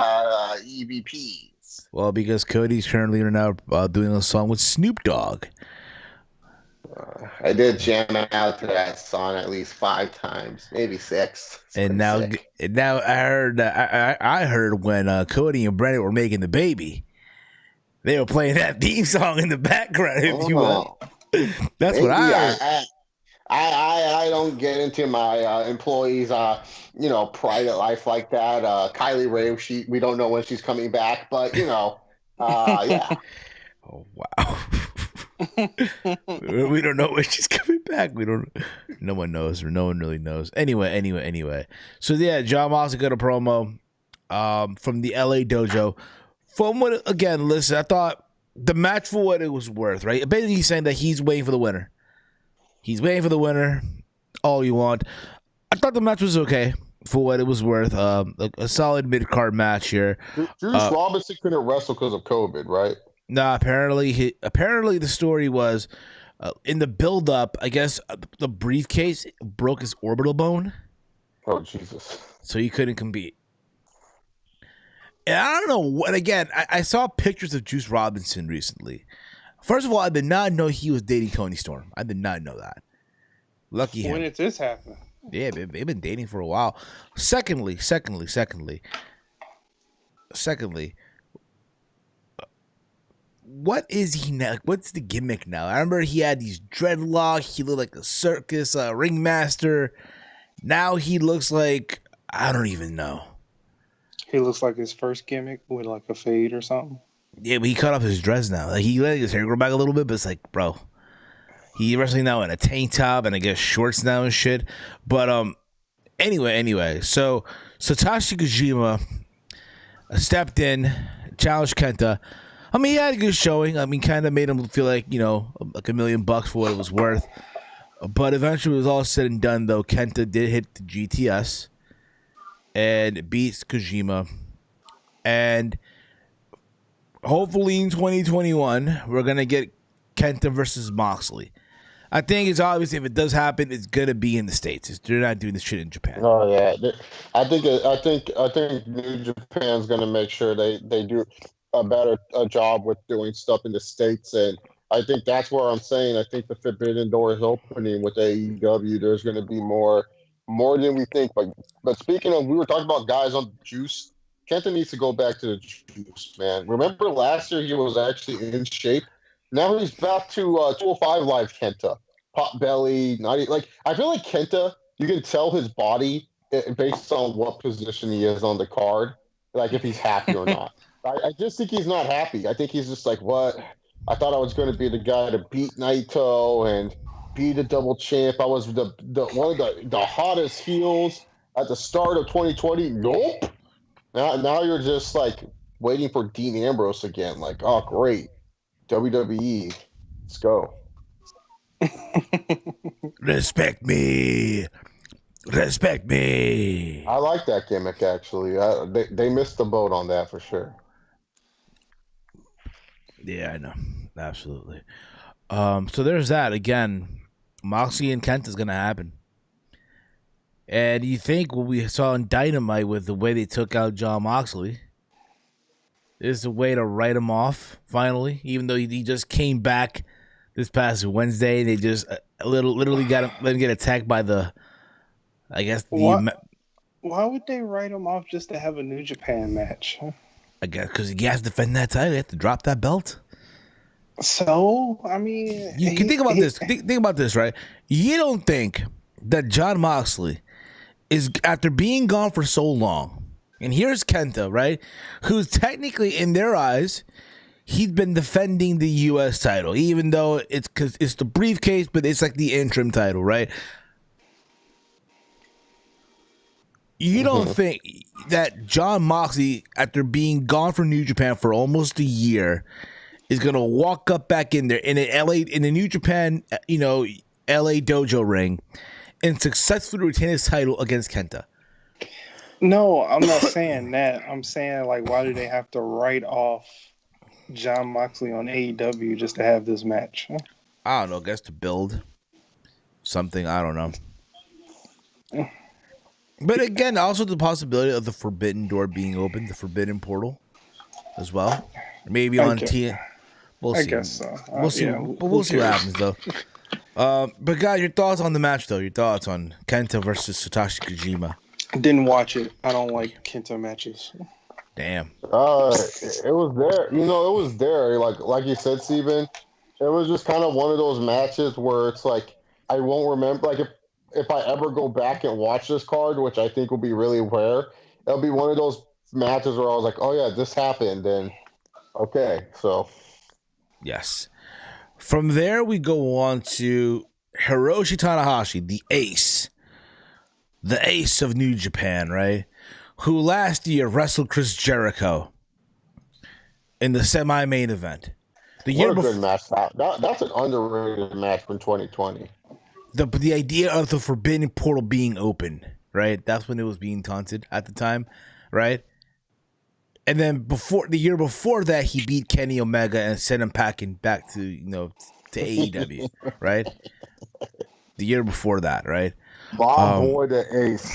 EVPs? Well, because Cody's currently now doing a song with Snoop Dogg. I did jam out to that song at least 5 times, maybe 6. And now I heard when Cody and Brandon were making the baby, they were playing that theme song in the background. If you will, that's maybe what I heard. I don't get into my employees' private life like that. Kylie Ray, we don't know when she's coming back, but yeah. Oh wow. We don't know when she's coming back. No one knows, or no one really knows. Anyway. So yeah, Jon Moxley got a promo from the LA dojo. From what, again, listen, I thought the match for what it was worth, right? Basically he's saying that he's waiting for the winner. He's waiting for the winner. All you want. I thought the match was okay for what it was worth. A solid mid-card match here. Juice Robinson couldn't wrestle because of COVID, right? Nah, apparently the story was in the build-up, I guess the briefcase broke his orbital bone. Oh, Jesus. So he couldn't compete. And I don't know what. Again, I saw pictures of Juice Robinson recently. First of all, I did not know he was dating Toni Storm. I did not know that. Lucky him. When did this happen? Yeah, they've been dating for a while. Secondly, what is he now? What's the gimmick now? I remember he had these dreadlocks. He looked like a circus ringmaster. Now he looks like, I don't even know. He looks like his first gimmick with like a fade or something. Yeah, but he cut off his dress now. Like, he let his hair grow back a little bit, but it's like, bro, he wrestling now in a tank top and I guess shorts now and shit. But anyway, so Satoshi Kojima stepped in, challenged Kenta. I mean, he had a good showing. I mean, kind of made him feel like, like $1 million for what it was worth. But eventually, it was all said and done, though. Kenta did hit the GTS and beats Kojima. And hopefully in 2021, we're going to get Kenta versus Moxley. I think it's obvious if it does happen, it's going to be in the States. They're not doing this shit in Japan. Oh yeah, I think New Japan's going to make sure they do a better job with doing stuff in the States, and I think that's where I'm saying I think the Forbidden Door is opening with AEW. There's going to be more than we think. But speaking of, we were talking about guys on Juice. Kenta needs to go back to the Juice, man. Remember last year he was actually in shape. Now he's back to 205 Live Kenta. Pot belly, I feel like Kenta, you can tell his body based on what position he is on the card, like if he's happy or not. I just think he's not happy. I think he's just like, what? I thought I was going to be the guy to beat Naito and be the double champ. I was the one of the hottest heels at the start of 2020. Nope. Now you're just like waiting for Dean Ambrose again. Like, oh great, WWE, let's go. Respect me. I like that gimmick actually. They missed the boat on that for sure. Yeah, I know. Absolutely. So there's that. Again, Moxley and Kent is going to happen. And you think what we saw in Dynamite with the way they took out Jon Moxley is a way to write him off, finally, even though he just came back this past Wednesday. They just literally let him get attacked by I guess why would they write him off just to have a New Japan match? I guess because he has to defend that title. He has to drop that belt. So, I mean... You can think about this. Think about this, right? You don't think that Jon Moxley is, after being gone for so long, and here's Kenta, right? Who's technically, in their eyes, he's been defending the U.S. title, even though it's the briefcase, but it's like the interim title, right? You don't think that Jon Moxley, after being gone from New Japan for almost a year, is gonna walk up back in there in the New Japan, LA dojo ring, and successfully retain his title against Kenta? No, I'm not saying that. I'm saying, like, why do they have to write off Jon Moxley on AEW just to have this match? I don't know. I guess to build something. I don't know. But again, also the possibility of the Forbidden Door being open, the Forbidden Portal, as well. Maybe on T. We'll see. I guess so. We'll see. But we'll see what happens, though. But guys, your thoughts on the match, though? Your thoughts on Kenta versus Satoshi Kojima? Didn't watch it. I don't like Kenta matches. Damn. It was there. It was there. Like you said, Steven, it was just kind of one of those matches where it's like I won't remember. Like if I ever go back and watch this card, which I think will be really rare, it'll be one of those matches where I was like, oh yeah, this happened, and okay, so yes. From there, we go on to Hiroshi Tanahashi, the ace of New Japan, right? Who last year wrestled Chris Jericho in the semi-main event. What a good match. That's an underrated match from 2020. The idea of the Forbidden Portal being open, right? That's when it was being taunted at the time, right? And then the year before that, he beat Kenny Omega and sent him packing back to to AEW, right? The year before that, right? Bob Boy the Ace.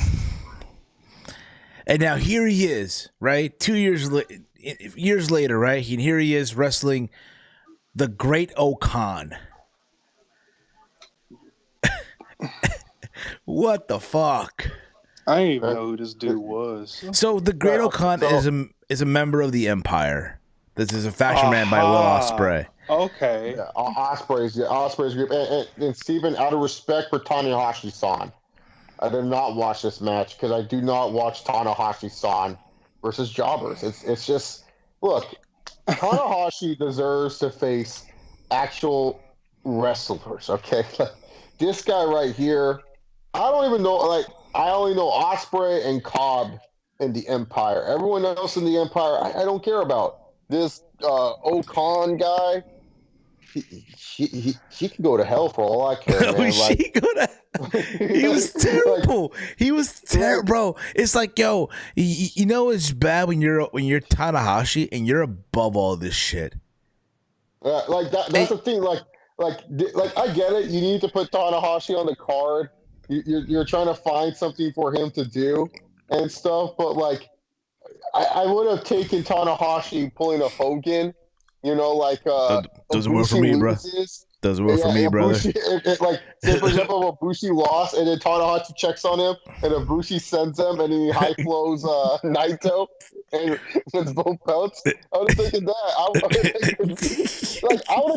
And now here he is, right? 2 years later, right? And here he is wrestling the Great Okan. What the fuck? I didn't even know who this dude was. So the Great Okan is a member of the Empire. This is a faction ran by Will Ospreay. Okay. Yeah, Ospreay's group. And Steven, out of respect for Tanahashi-san, I did not watch this match because I do not watch Tanahashi-san versus jobbers. It's just, look, Tanahashi deserves to face actual wrestlers, okay? This guy right here, I don't even know, like, I only know Ospreay and Cobb in the Empire. Everyone else in the Empire, I don't care about. This Okan guy, he can go to hell for all I care, man. He was terrible. He was terrible, bro. It's like, yo, you know it's bad when you're Tanahashi and you're above all this shit. Like that's the thing. Like I get it. You need to put Tanahashi on the card. You're trying to find something for him to do and stuff. But like, I would have taken Tanahashi pulling a Hogan. You know, like doesn't work for me, bro. Doesn't work for me, brother. Like, say for example, Ibushi lost, and then Tanahashi checks on him, and Ibushi sends him, and he high flows Naito, and wins both belts. I would have taken that. I would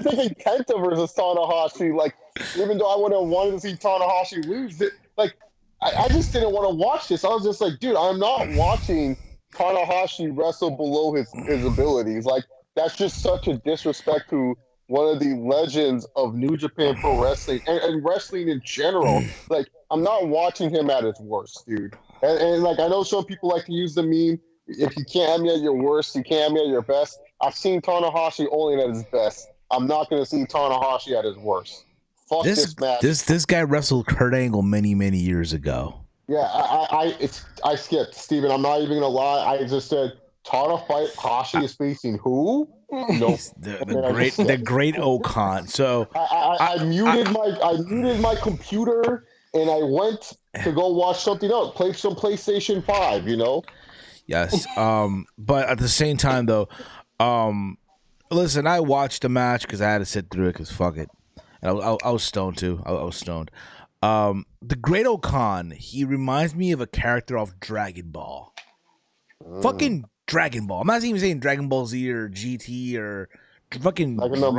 have taken Kenta versus Tanahashi. Like, even though I would have wanted to see Tanahashi lose, I just didn't want to watch this. I was just like, dude, I'm not watching Tanahashi wrestle below his abilities. Like, that's just such a disrespect to one of the legends of New Japan Pro Wrestling and wrestling in general. Like, I'm not watching him at his worst, dude. And like, I know some people like to use the meme, if you can't have me at your worst, you can't have me at your best. I've seen Tanahashi only at his best. I'm not going to see Tanahashi at his worst. Fuck this match. This guy wrestled Kurt Angle many years ago. Yeah, I skipped, Steven. I'm not even going to lie. I just said, Tanahashi is facing who? Nope. the great Okan. So I muted my computer and I went to go watch something else. Play some PlayStation 5, you know? Yes. But at the same time though, listen, I watched the match because I had to sit through it because fuck it. And I was stoned too. I was stoned. The Great Okan, he reminds me of a character off Dragon Ball. Fucking Dragon Ball. I'm not even saying Dragon Ball Z or GT or fucking like in the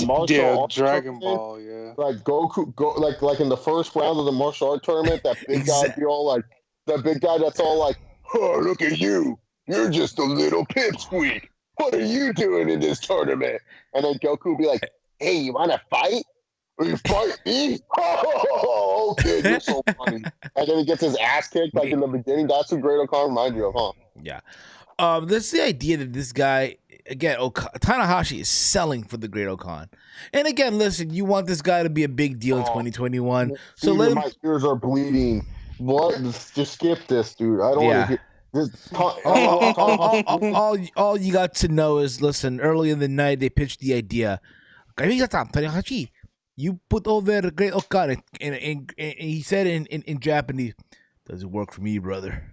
martial arts Dragon Ball, yeah. Like Goku, like in the first round of the martial art tournament, that big guy be all like, that big guy that's all like, oh, look at you, you're just a little pipsqueak. What are you doing in this tournament? And then Goku be like, hey, you want to fight? Will you fight me? Oh, okay, you're so funny. And then he gets his ass kicked like in the beginning. That's what Great Okan reminds you of, huh? Yeah. This is the idea that this guy, again, Tanahashi is selling for the Great Okan. And again, listen, you want this guy to be a big deal in 2021. So let him... My ears are bleeding. What? Just skip this, dude. I don't want to hear this. All you got to know is, listen, early in the night, they pitched the idea. Tanahashi, you put over Great Okan. And he said in Japanese, doesn't work for me, brother.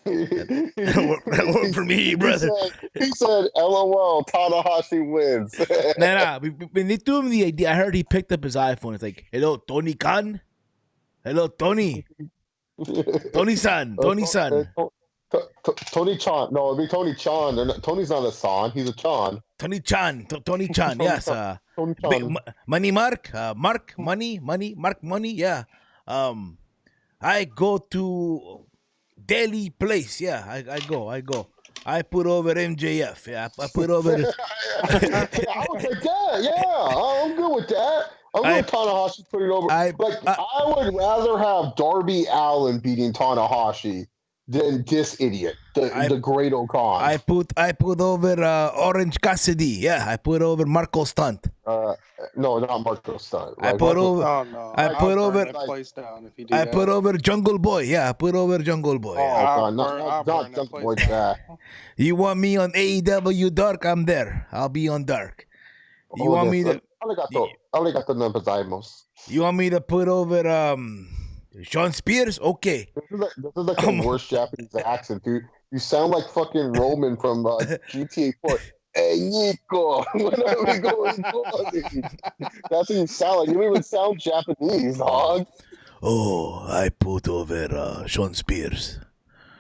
That worked for me, brother. He said, LOL, Tanahashi wins. Nah. When they threw him the idea, I heard he picked up his iPhone. It's like, hello, Tony Khan. Hello, Tony. Tony-san. Tony-san. Tony-chan. No, it'd be Tony-chan. Tony's not a san. He's a chan. Tony-chan. Tony-chan. Yes. Tony-chan. Money Mark. Mark money. Yeah. I go to Daily Place, yeah. I go. I put over MJF, yeah. I put over. I would take that, yeah. I'm good with that. I'm good with Tanahashi putting over. I would rather have Darby Allin beating Tanahashi than this idiot, the Great Okan. I put over Orange Cassidy, yeah. I put over Marco Stunt. No, not Marco Stunt. I put over. I put over. I put over Jungle Boy. Yeah, I put over Jungle Boy. Oh, not Jungle Boy. You want me on AEW Dark? I'm there. I'll be on Dark. You want me to? Arigato no gozaimasu. You want me to put over Sean Spears, okay. This is like the worst Japanese accent, dude. You sound like fucking Roman from GTA 4. Hey, Nico, when are we going bowling? That's what you sound like. You don't even sound Japanese, dog. Oh, I put over Sean Spears.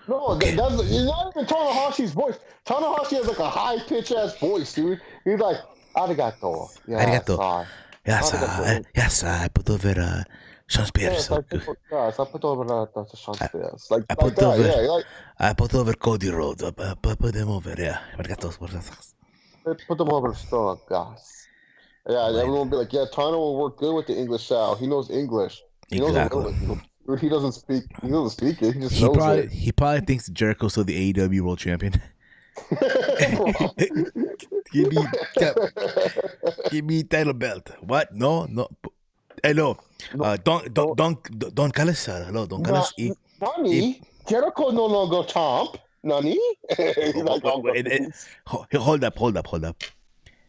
No, Okay. that's you're not even Tanahashi's voice. Tanahashi has like a high pitch ass voice, dude. He's like, arigato. Yes, Arigato. Yes, I put over Sean Spears. Yes, I put over Sean Spears. Like I put that, over. yeah. Like, I put over Cody Rhodes. I put them over. Yeah. Arigato. put them over the strong guys. Yeah, and everyone will be like, yeah, Tana will work good with the English style. He knows English. He knows a little bit. He doesn't speak. He doesn't speak it. He just knows it. He probably thinks Jericho's still the AEW World Champion. give me title belt. What? No. Hello. Don Callis. Hello, Don Callis. Nani? Jericho no longer champ. Nani? Hold up.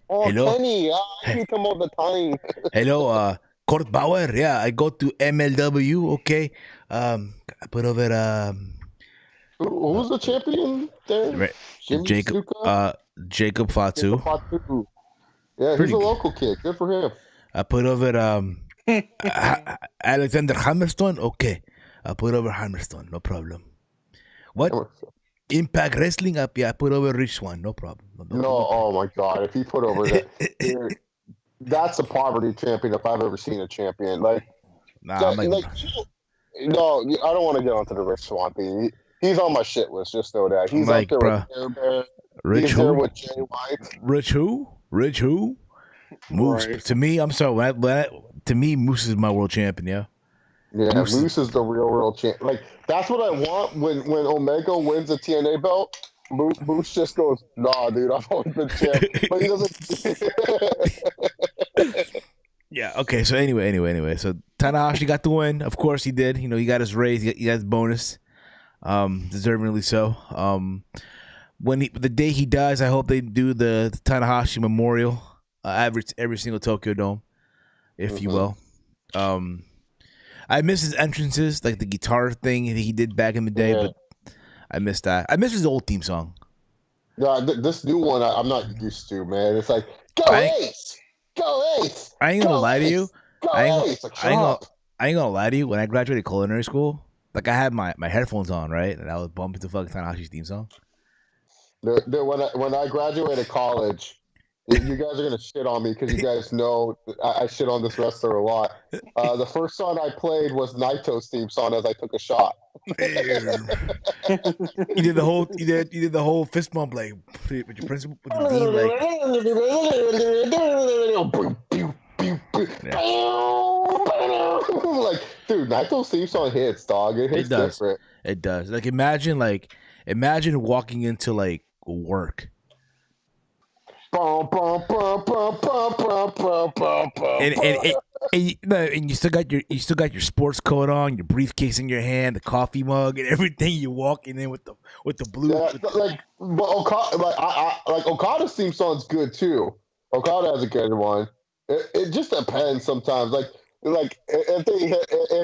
Oh, hello? Kenny, I beat him all the time. Hello, Kurt Bauer. Yeah, I go to MLW. Okay. I put over Who's the champion there? Jacob Fatu. Yeah, he's a local kid. Good for him. I put over Alexander Hammerstone. Okay. I put over Hammerstone. No problem. What? Impact Wrestling up, I put over Rich Swann, no problem. No, oh my God! If he put over that, that's a poverty champion if I've ever seen a champion. Like, no, I don't want to get onto the Rich Swann thing. He's on my shit list. Just know that he's up there with Bear Bear. He's there with Jay White. Rich who? Moose. Right. To me, I'm sorry. To me, Moose is my world champion. Yeah. Yeah, Moose is the real champ. Like, that's what I want when Omega wins a TNA belt. Moose just goes, nah, dude, I've always been champ. But he doesn't. Yeah, okay, so anyway. So Tanahashi got the win. Of course he did. You know, he got his raise. He got his bonus. Deservingly so. The day he dies, I hope they do the Tanahashi Memorial every single Tokyo Dome, if you will. I miss his entrances, like the guitar thing he did back in the day, but I missed that. I miss his old theme song. Yeah, this new one I'm not used to, man. It's like, go Ace! Go Ace! I ain't gonna lie to you. I ain't gonna lie to you. When I graduated culinary school, like I had my headphones on, right? And I was bumping to fucking Tanahashi's theme song. When I graduated college, you guys are going to shit on me because you guys know I shit on this wrestler a lot. The first song I played was Naito's theme song as I took a shot. You did the whole fist bump like with your principal with the dean like dude, Naito's theme song hits, dog. It hits different. It does. Like imagine walking into like work. And you still got your sports coat on, your briefcase in your hand, the coffee mug, and everything. You're walking in with the blue. Yeah, Okada's theme song's good too. Okada has a good one. It just depends sometimes. If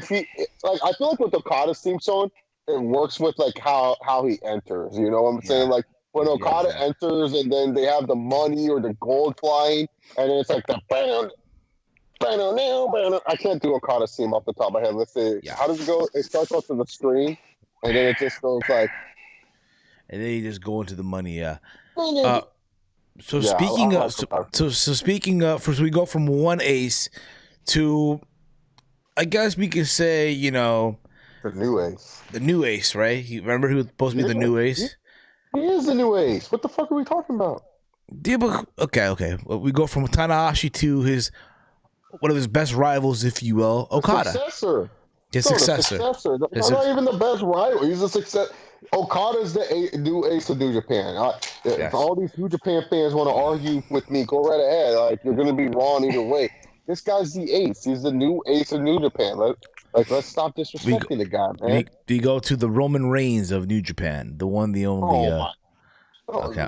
he I feel like with Okada's theme song, it works with like how he enters. You know what I'm saying? Like. When Okada enters and then they have the money or the gold flying, and then it's like the I can't do Okada's theme off the top of my head. Let's see. Yeah. How does it go? It starts off to the screen, and then it just goes like. And then you just go into the money, yeah. Speaking of, we go from one ace to, I guess we could say, you know, the new ace. The new ace, right? Remember he was supposed to be the new ace. He is the new ace. What the fuck are we talking about? Yeah, but, okay. Well, we go from Tanahashi to one of his best rivals, if you will, Okada. His successor. He's not even the best rival. He's a success. Okada's the new ace of New Japan. If all these New Japan fans want to argue with me, go right ahead. Like, you're going to be wrong either way. This guy's the ace. He's the new ace of New Japan. Let's stop disrespecting the guy, man. We go to the Roman Reigns of New Japan, the one, the only. Okay.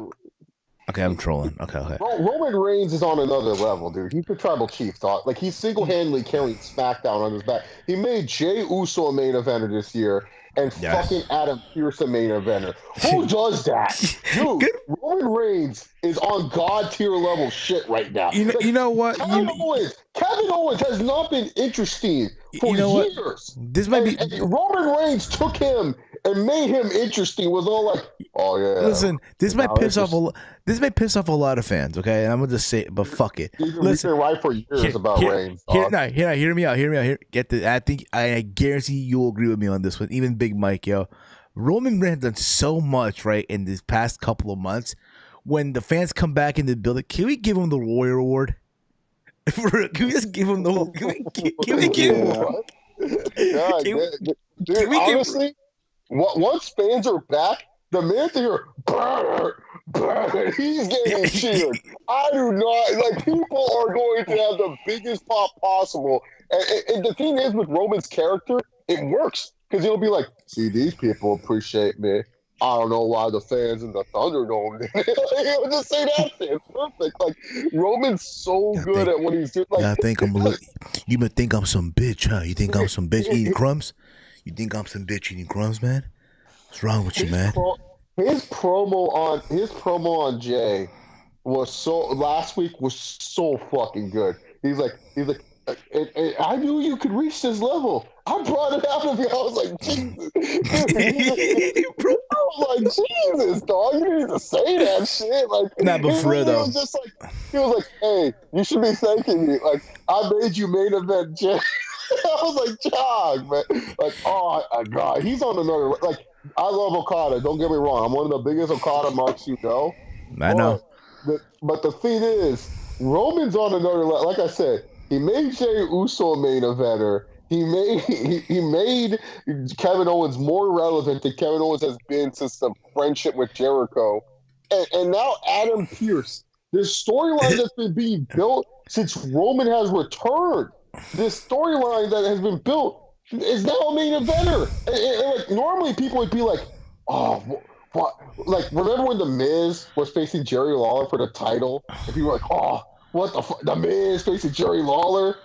Okay, I'm trolling. Okay. Roman Reigns is on another level, dude. He's the tribal chief, dog. Like, he's single-handedly carrying SmackDown on his back. He made Jey Uso a main eventer this year and fucking Yes. Adam Pearce a main eventer. Who does that? Dude, Roman Reigns is on God-tier level shit right now. You know what? Kevin Owens has not been interesting for you know what? years. This might be. And Roman Reigns took him and made him interesting. Was all like, oh yeah. Listen, this might piss off a lot of fans. Okay, and I'm gonna just say it, but fuck it. Listen, been right for years about Reigns. Hear me out. Get the. I guarantee you'll agree with me on this one. Even Big Mike, yo, Roman Reigns done so much right in this past couple of months. When the fans come back in the building, can we give him the Warrior Award? Can we just give him the? Can we give him? Dude, honestly, once fans are back, the minute they hear he's getting cheered. I do not like. People are going to have the biggest pop possible, and the thing is with Roman's character, it works because he'll be like, "See, these people appreciate me. I don't know why the fans in the Thunderdome did it." He'll just say that shit. It's perfect. Like, Roman's so good at what he's doing. Like, I think you might think I'm some bitch, huh? You think I'm some bitch eating crumbs? You think I'm some bitch eating crumbs, man? What's wrong with you, man? His promo on Jay last week was so fucking good. He's like, and I knew you could reach this level. I brought it out of you. I was like, Jesus. I was like, Jesus, dog, you need to say that shit. Like, nah, but for real though, he was like, hey, you should be thanking me. Like, I made you main event Jay. I was like, Jog, man. Like, oh my God, he's on another. Like, I love Okada. Don't get me wrong. I'm one of the biggest Okada marks you know. I know. But the thing is, Roman's on another level. Like I said, he made Jey Uso a main eventer. He made Kevin Owens more relevant than Kevin Owens has been since the friendship with Jericho. And now Adam Pearce. This storyline that's been being built since Roman has returned. This storyline that has been built is now a main eventer. And like, normally people would be like, oh, what? Like, remember when The Miz was facing Jerry Lawler for the title? And people were like, oh, what the fuck? The Miz facing Jerry Lawler?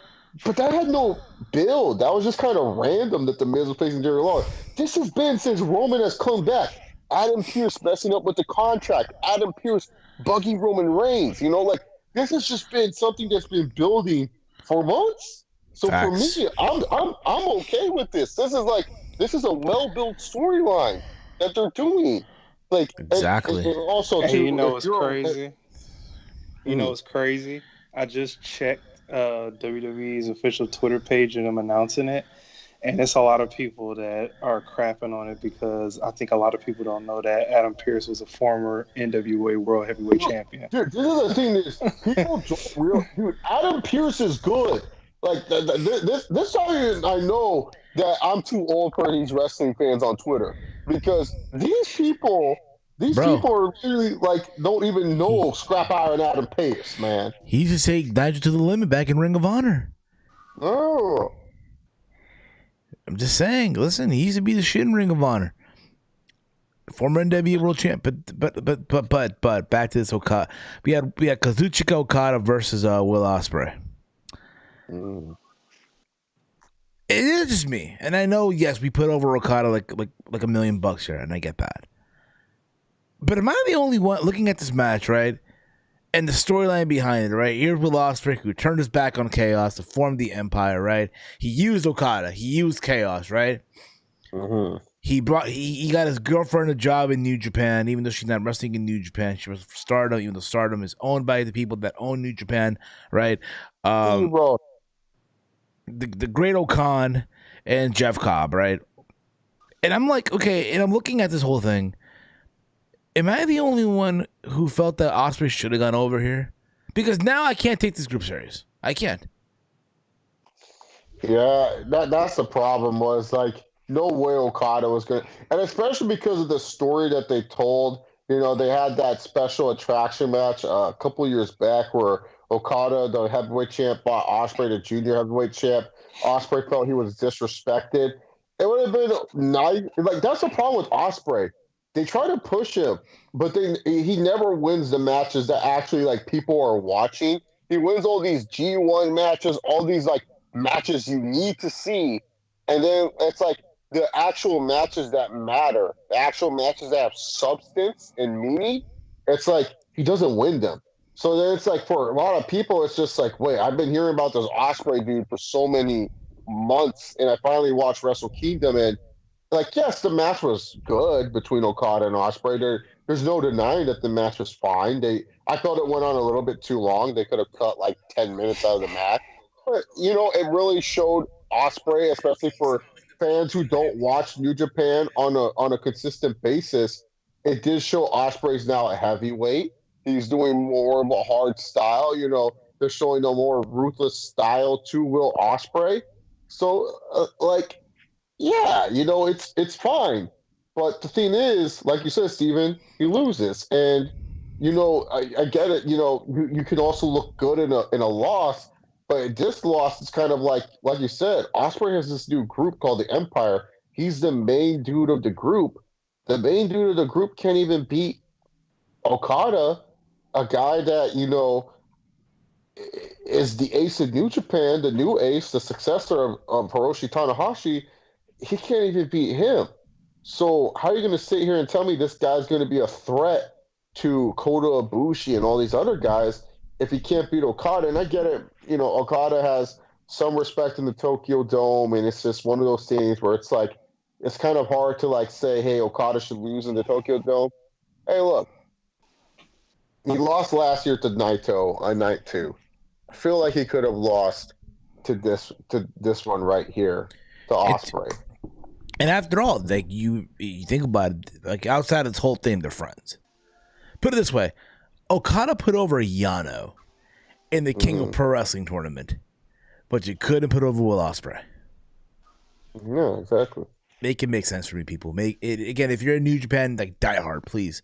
But that had no build. That was just kind of random that The Miz was facing Jerry Lawler. This has been since Roman has come back. Adam Pearce messing up with the contract. Adam Pearce bugging Roman Reigns. You know, like, this has just been something that's been building for months. So Facts. For me, I'm okay with this. This is a well-built storyline that they're doing. Like, exactly. And also, hey, you know what's crazy? You know what's crazy? I just checked WWE's official Twitter page and I'm announcing it, and it's a lot of people that are crapping on it because I think a lot of people don't know that Adam Pearce was a former NWA World Heavyweight Champion. Dude, this is the thing is people don't real. Dude, Adam Pearce is good. Like this time I know that I'm too old for these wrestling fans on Twitter because these people are really like don't even know Scrap Iron Adam Pearce, man. He used to take Nigel to the limit back in Ring of Honor. Oh, I'm just saying. Listen, he used to be the shit in Ring of Honor. Former NWA World Champ, but back to this Okada. We had Kazuchika Okada versus Will Ospreay. It is just me, and I know. Yes, we put over Okada like $1 million here, and I get that. But am I the only one looking at this match, right? And the storyline behind it, right? Here's Will Ospreay, who turned his back on Chaos to form the Empire, right? He used Okada, he used Chaos, right? Mm-hmm. He got his girlfriend a job in New Japan, even though she's not wrestling in New Japan. She was Stardom, even though Stardom is owned by the people that own New Japan, right? The Great Okan and Jeff Cobb, right? And I'm like, okay, and I'm looking at this whole thing. Am I the only one who felt that Ospreay should have gone over here? Because now I can't take this group serious. I can't. Yeah, that's the problem. Was like no way Okada was going to, and especially because of the story that they told. You know, they had that special attraction match a couple of years back where Okada, the heavyweight champ, bought Ospreay, the junior heavyweight champ. Ospreay felt he was disrespected. It would have been nice. Like, that's the problem with Ospreay. they try to push him, but then he never wins the matches that actually like people are watching. He wins all these G1 matches, all these like matches you need to see, and then it's like the actual matches that matter, the actual matches that have substance and meaning. It's like he doesn't win them. So then it's like for a lot of people, it's just like, wait, I've been hearing about this Osprey dude for so many months, and I finally watched Wrestle Kingdom, and like, yes, the match was good between Okada and Osprey. There's no denying that the match was fine. I thought it went on a little bit too long. They could have cut like 10 minutes out of the match, but it really showed Osprey, especially for fans who don't watch New Japan on a consistent basis. It did show Osprey's now a heavyweight. He's doing more of a hard style. They're showing a more ruthless style to Will Osprey. So, yeah, it's fine. But the thing is, like you said, Steven, he loses. And, I get it. You can also look good in a loss. But this loss is kind of like you said, Osprey has this new group called the Empire. He's the main dude of the group. The main dude of the group can't even beat Okada, a guy that, is the ace of New Japan, the new ace, the successor of Hiroshi Tanahashi. He can't even beat him. So how are you going to sit here and tell me this guy's going to be a threat to Kota Ibushi and all these other guys if he can't beat Okada? And I get it. Okada has some respect in the Tokyo Dome, and it's just one of those things where it's like it's kind of hard to like say, hey, Okada should lose in the Tokyo Dome. Hey, look, he lost last year to Naito on night 2. I feel like he could have lost to this one right here, to Osprey. And after all, like you think about it, like outside of this whole thing, they're friends. Put it this way, Okada put over Yano in the King of Pro Wrestling tournament, but you couldn't put over Will Ospreay. Yeah, exactly. Make it make sense for me, people. Make it again. If you're in New Japan, like diehard, please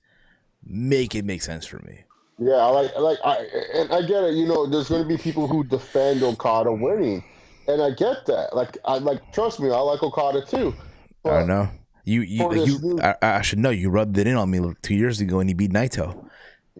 make it make sense for me. Yeah, I get it. There's going to be people who defend Okada winning, and I get that. Trust me, I like Okada too. But I know I should know. You rubbed it in on me 2 years ago, and he beat Naito.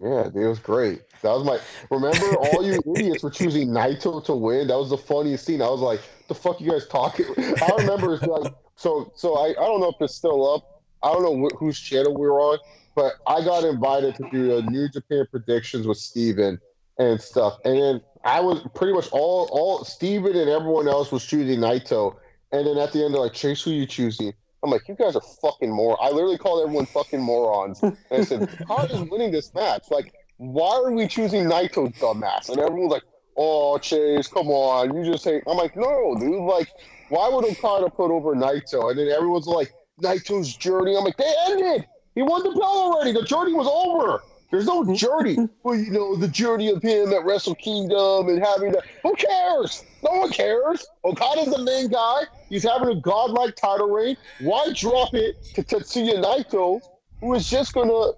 Yeah, it was great. That was remember all you idiots were choosing Naito to win. That was the funniest scene. I was like, the fuck you guys talking? I remember it's like, so I don't know if it's still up. I don't know whose channel we were on, but I got invited to do a New Japan predictions with Steven and stuff. And then I was pretty much all Steven and everyone else was choosing Naito. And then at the end, they're like, Chase, who are you choosing? I'm like, you guys are fucking morons. I literally called everyone fucking morons. And I said, how is winning this match? Like, why are we choosing Naito, dumbass? And everyone's like, oh, Chase, come on. You just hate. I'm like, no, dude. Like, why would Okada put over Naito? And then everyone's like, Naito's journey. I'm like, they ended. He won the belt already. The journey was over. There's no journey. Well, the journey of him at Wrestle Kingdom and having that. Who cares? No one cares. Okada's the main guy. He's having a godlike title reign. Why drop it to Tetsuya Naito, who is just going to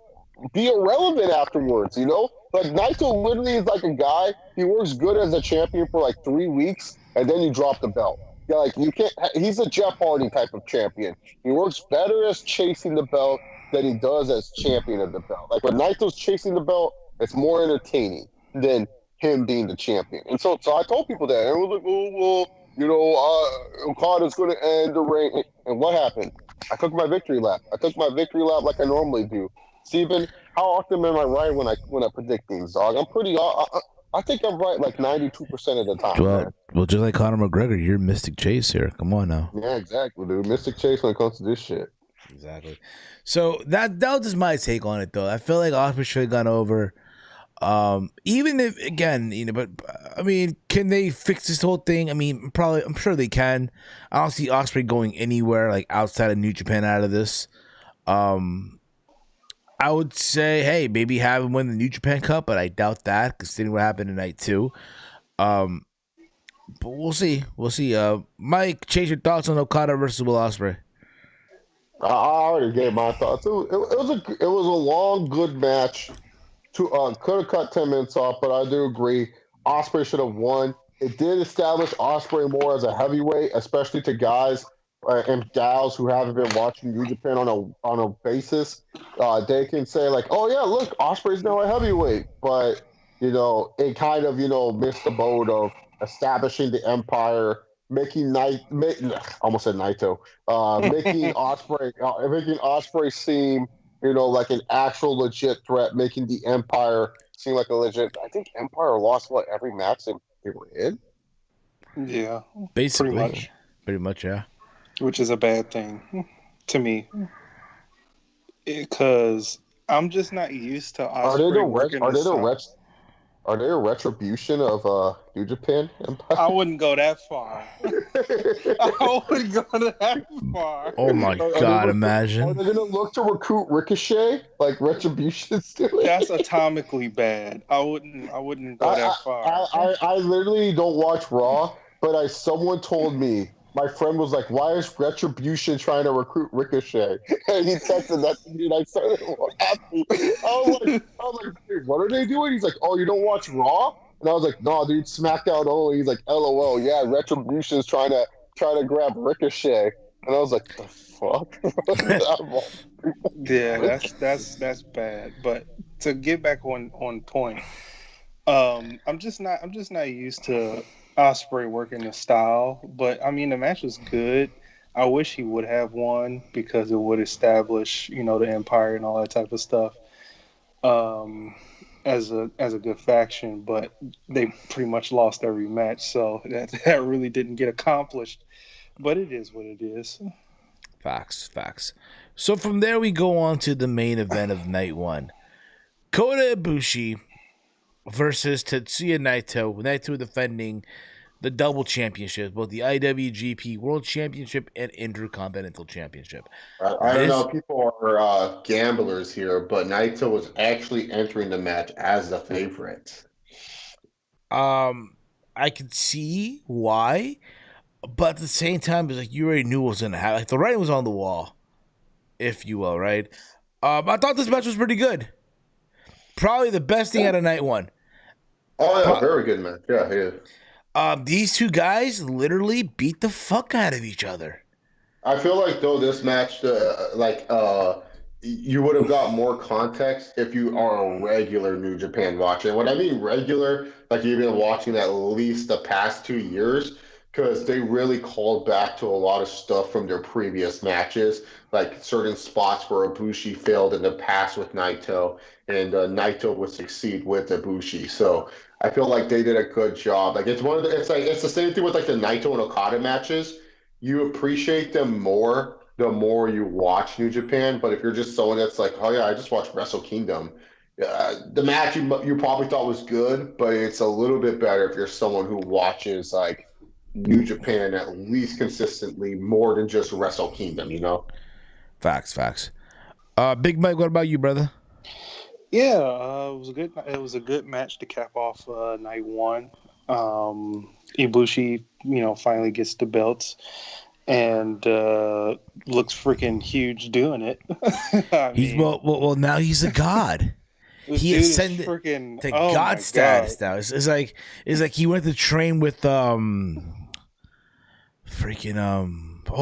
be irrelevant afterwards, Like, Naito literally is like a guy, he works good as a champion for like 3 weeks, and then you drop the belt. Yeah, like, you can't, he's a Jeff Hardy type of champion. He works better as chasing the belt than he does as champion of the belt. Like, when Naito's chasing the belt, it's more entertaining than him being the champion. And so I told people that, and it was like, oh, well, Okada's going to end the reign. And what happened? I took my victory lap. Like I normally do. Steven, how often am I right when I predict things, dog? I think I'm right like 92% of the time. Well, just like Conor McGregor, you're Mystic Chase here. Come on now. Yeah, exactly, dude. Mystic Chase when it comes to this shit. Exactly. So that was just my take on it, though. I feel like Osprey should have gone over. Even if, again, but I mean, can they fix this whole thing? I mean, I'm sure they can. I don't see Osprey going anywhere like outside of New Japan out of this. I would say, hey, maybe have him win the New Japan Cup, but I doubt that considering what happened tonight too. But we'll see. Mike, change your thoughts on Okada versus Will Ospreay. I already gave my thoughts. It was a long, good match. Could have cut 10 minutes off, but I do agree. Ospreay should have won. It did establish Ospreay more as a heavyweight, especially to guys and gals who haven't been watching New Japan on a basis, they can say like, "Oh yeah, look, Osprey's now a heavyweight," but it kind of missed the boat of establishing the empire, almost said Naito, making Osprey seem like an actual legit threat, making the empire seem like a legit. I think Empire lost every match they were in. Yeah, Basically, pretty much, yeah. Which is a bad thing to me, because I'm just not used to Osprey working the style. Are they a retribution of New Japan Empire? I wouldn't go that far. I wouldn't go that far. Oh my God! Imagine. Are they gonna look to recruit Ricochet like Retribution's doing? That's atomically bad. I wouldn't go that far. I literally don't watch Raw, but someone told me. My friend was like, "Why is Retribution trying to recruit Ricochet?" And he texted that to me, and I started laughing. I was like, dude, what are they doing? He's like, "Oh, you don't watch Raw?" And I was like, "No, dude, SmackDown only." He's like, "LOL, yeah, Retribution's trying to grab Ricochet." And I was like, "The fuck?" Yeah, that's bad. But to get back on point, I'm just not used to Osprey working the style, but I mean the match was good. I wish he would have won because it would establish, the Empire and all that type of stuff as a good faction. But they pretty much lost every match, so that really didn't get accomplished. But it is what it is. Facts. So from there we go on to the main event of night one: Kota Ibushi versus Tetsuya Naito. Naito defending the double championship, both the IWGP World Championship and Intercontinental Championship. I don't know if people are gamblers here, but Naito was actually entering the match as the favorite. I could see why, but at the same time, it's like you already knew what was going to happen. Like the writing was on the wall, if you will, right? I thought this match was pretty good. Probably the best thing out of night one. Oh yeah, very good match. Yeah. These two guys literally beat the fuck out of each other. I feel like though this match, you would have got more context if you are a regular New Japan watcher. When I mean regular, like you've been watching at least the past 2 years, because they really called back to a lot of stuff from their previous matches, like certain spots where Ibushi failed in the past with Naito, and Naito would succeed with Ibushi. So I feel like they did a good job. Like it's the same thing with like the Naito and Okada matches. You appreciate them more the more you watch New Japan. But if you're just someone that's like, oh yeah, I just watched Wrestle Kingdom, the match you probably thought was good, but it's a little bit better if you're someone who watches like New Japan at least consistently more than just Wrestle Kingdom, Facts. Big Mike, what about you, brother? Yeah, it was a good match to cap off night one. Ibushi, finally gets the belts and looks freaking huge doing it. Well, now he's a god. He ascended to god status now. It's like he went to train with oh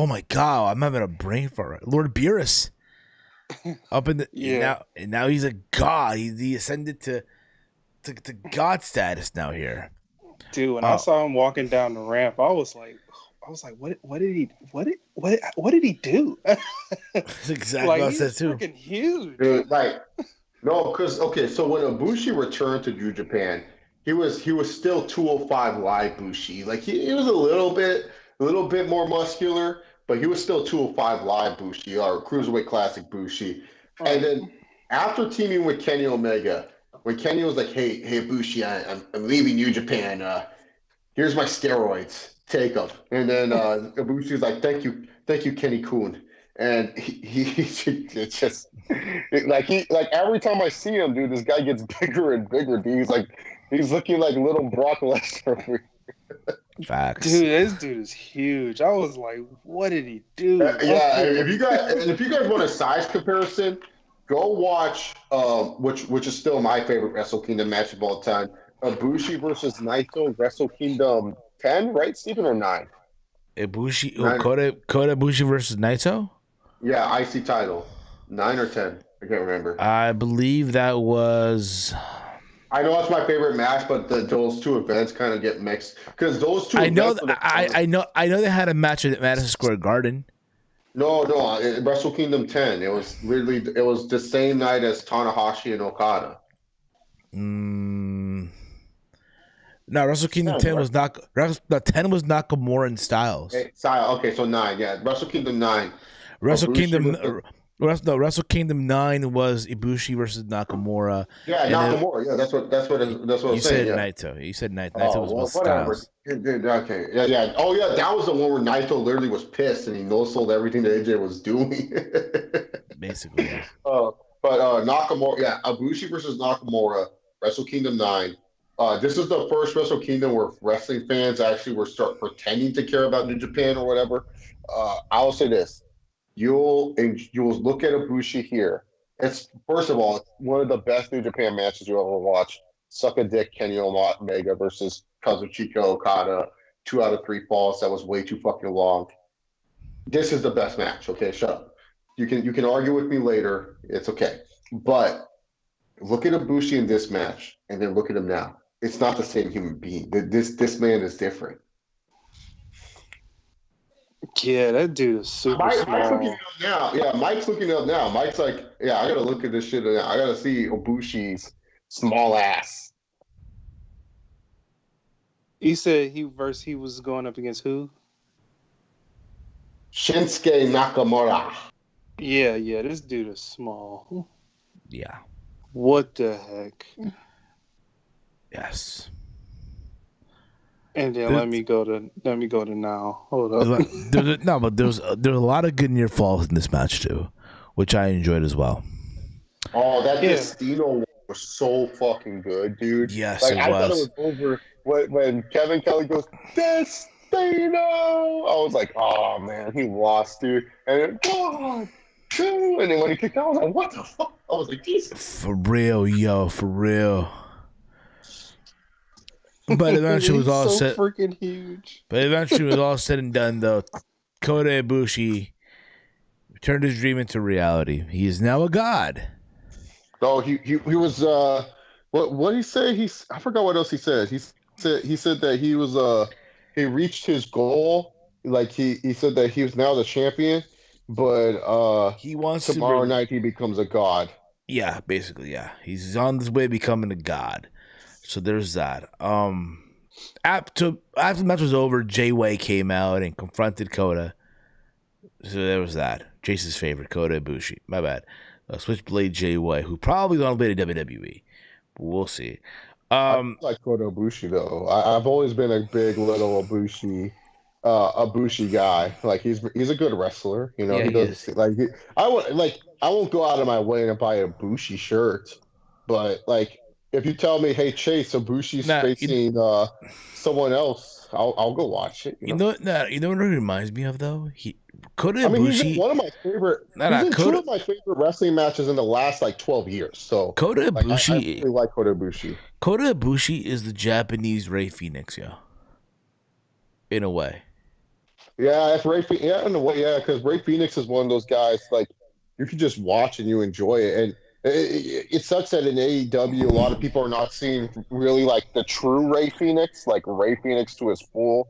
my god, I'm having a brain fart. Lord Beerus. Up in the now he's a god. He ascended to god status now here. Dude, when I saw him walking down the ramp, I was like, what did he do? That's exactly what I said too. Freaking huge. Dude, no, because so when Ibushi returned to New Japan, he was still 205 live Bushi. Like he was a little bit more muscular, but he was still 205 live Bushi or Cruiserweight Classic Bushi. And then after teaming with Kenny Omega, when Kenny was like, hey Bushi, I'm leaving New Japan. Here's my steroids. Take them. And then Ibushi was like, thank you, Kenny Kun. And he just like every time I see him, dude, this guy gets bigger and bigger, dude. He's looking like little Brock Lesnar. Facts. Dude, this dude is huge. I was like, what did he do? If you guys want a size comparison, go watch which is still my favorite Wrestle Kingdom match of all time. Ibushi versus Naito, Wrestle Kingdom 10, right, Stephen, or 9? Ibushi, Nine. Kota Ibushi versus Naito? Yeah, IC title. 9 or 10. I can't remember. I believe that was. I know it's my favorite match, but those two events kind of get mixed because those two. I know. Events I know they had a match at Madison Square Garden. No, Wrestle Kingdom 10. It was the same night as Tanahashi and Okada. No, Wrestle Kingdom 10 was not. The 10 was Nakamura and Styles. Okay, so 9. Yeah, Wrestle Kingdom 9. Wrestle Kingdom 9 was Ibushi versus Nakamura. Yeah, Nakamura. Yeah, that's what I was saying. Naito. You said Naito. Naito was whatever. Styles. Okay. Yeah. Oh yeah, that was the one where Naito literally was pissed and he no-sold everything that AJ was doing. Basically. Yeah. But Nakamura, yeah, Ibushi versus Nakamura, Wrestle Kingdom 9. This is the first Wrestle Kingdom where wrestling fans actually were start pretending to care about New Japan or whatever. I will say this. You'll look at Ibushi here. It's first of all, it's one of the best New Japan matches you ever watch. Suck a dick, Kenny Omega versus Kazuchika Okada. 2 out of 3 falls. That was way too fucking long. This is the best match. Okay, shut up. You can argue with me later. It's okay. But look at Ibushi in this match, and then look at him now. It's not the same human being. This man is different. Yeah, that dude is super small. Mike's looking it up now. Yeah, Mike's looking it up now. Mike's like, yeah, I gotta look at this shit now. I gotta see Ibushi's small ass. You said he was going up against who? Shinsuke Nakamura. Yeah, this dude is small. Yeah. What the heck? Yes. And then let me go to now. Hold up. There's a lot of good near falls in this match too, which I enjoyed as well. Oh, that Destino one was so fucking good, dude. Yes, like, it I was. thought it was over when Kevin Kelly goes, Destino. I was like, oh man, he lost, dude. And then, God, dude. And then when he kicked out, I was like, what the fuck? I was like, Jesus. For real, yo, for real. But eventually it was all so set. Freaking huge. But eventually it was all said and done, though. Kota Ibushi turned his dream into reality. He is now a god. Oh, he was what did he say? I forgot what else he said. He said that he was he reached his goal. Like he said that he was now the champion, but he wants tomorrow night he becomes a god. Yeah, basically, yeah. He's on his way becoming a god. So there's that. After the match was over, Jay White came out and confronted Kota. So there was that. Jason's favorite, Kota Ibushi. My bad. Switchblade Jay White, who probably on the way to WWE. But we'll see. I like Kota Ibushi though. I've always been a big little Ibushi guy. Like he's a good wrestler. You know, Yeah, he doesn't I won't go out of my way and buy a Ibushi shirt, but like. If you tell me, hey Chase, Ibushi's facing someone else, I'll go watch it. You know what it reminds me of though? Kota Ibushi. He's in one of my favorite. Two of my favorite wrestling matches in the last 12 years. So Kota Ibushi, I really like Kota Ibushi. Kota Ibushi is the Japanese Rey Fenix, yeah. In a way. Yeah, if in a way, yeah, because Rey Fenix is one of those guys like you can just watch and you enjoy it and. It sucks that in AEW, a lot of people are not seeing really like the true Rey Fenix, like Rey Fenix to his full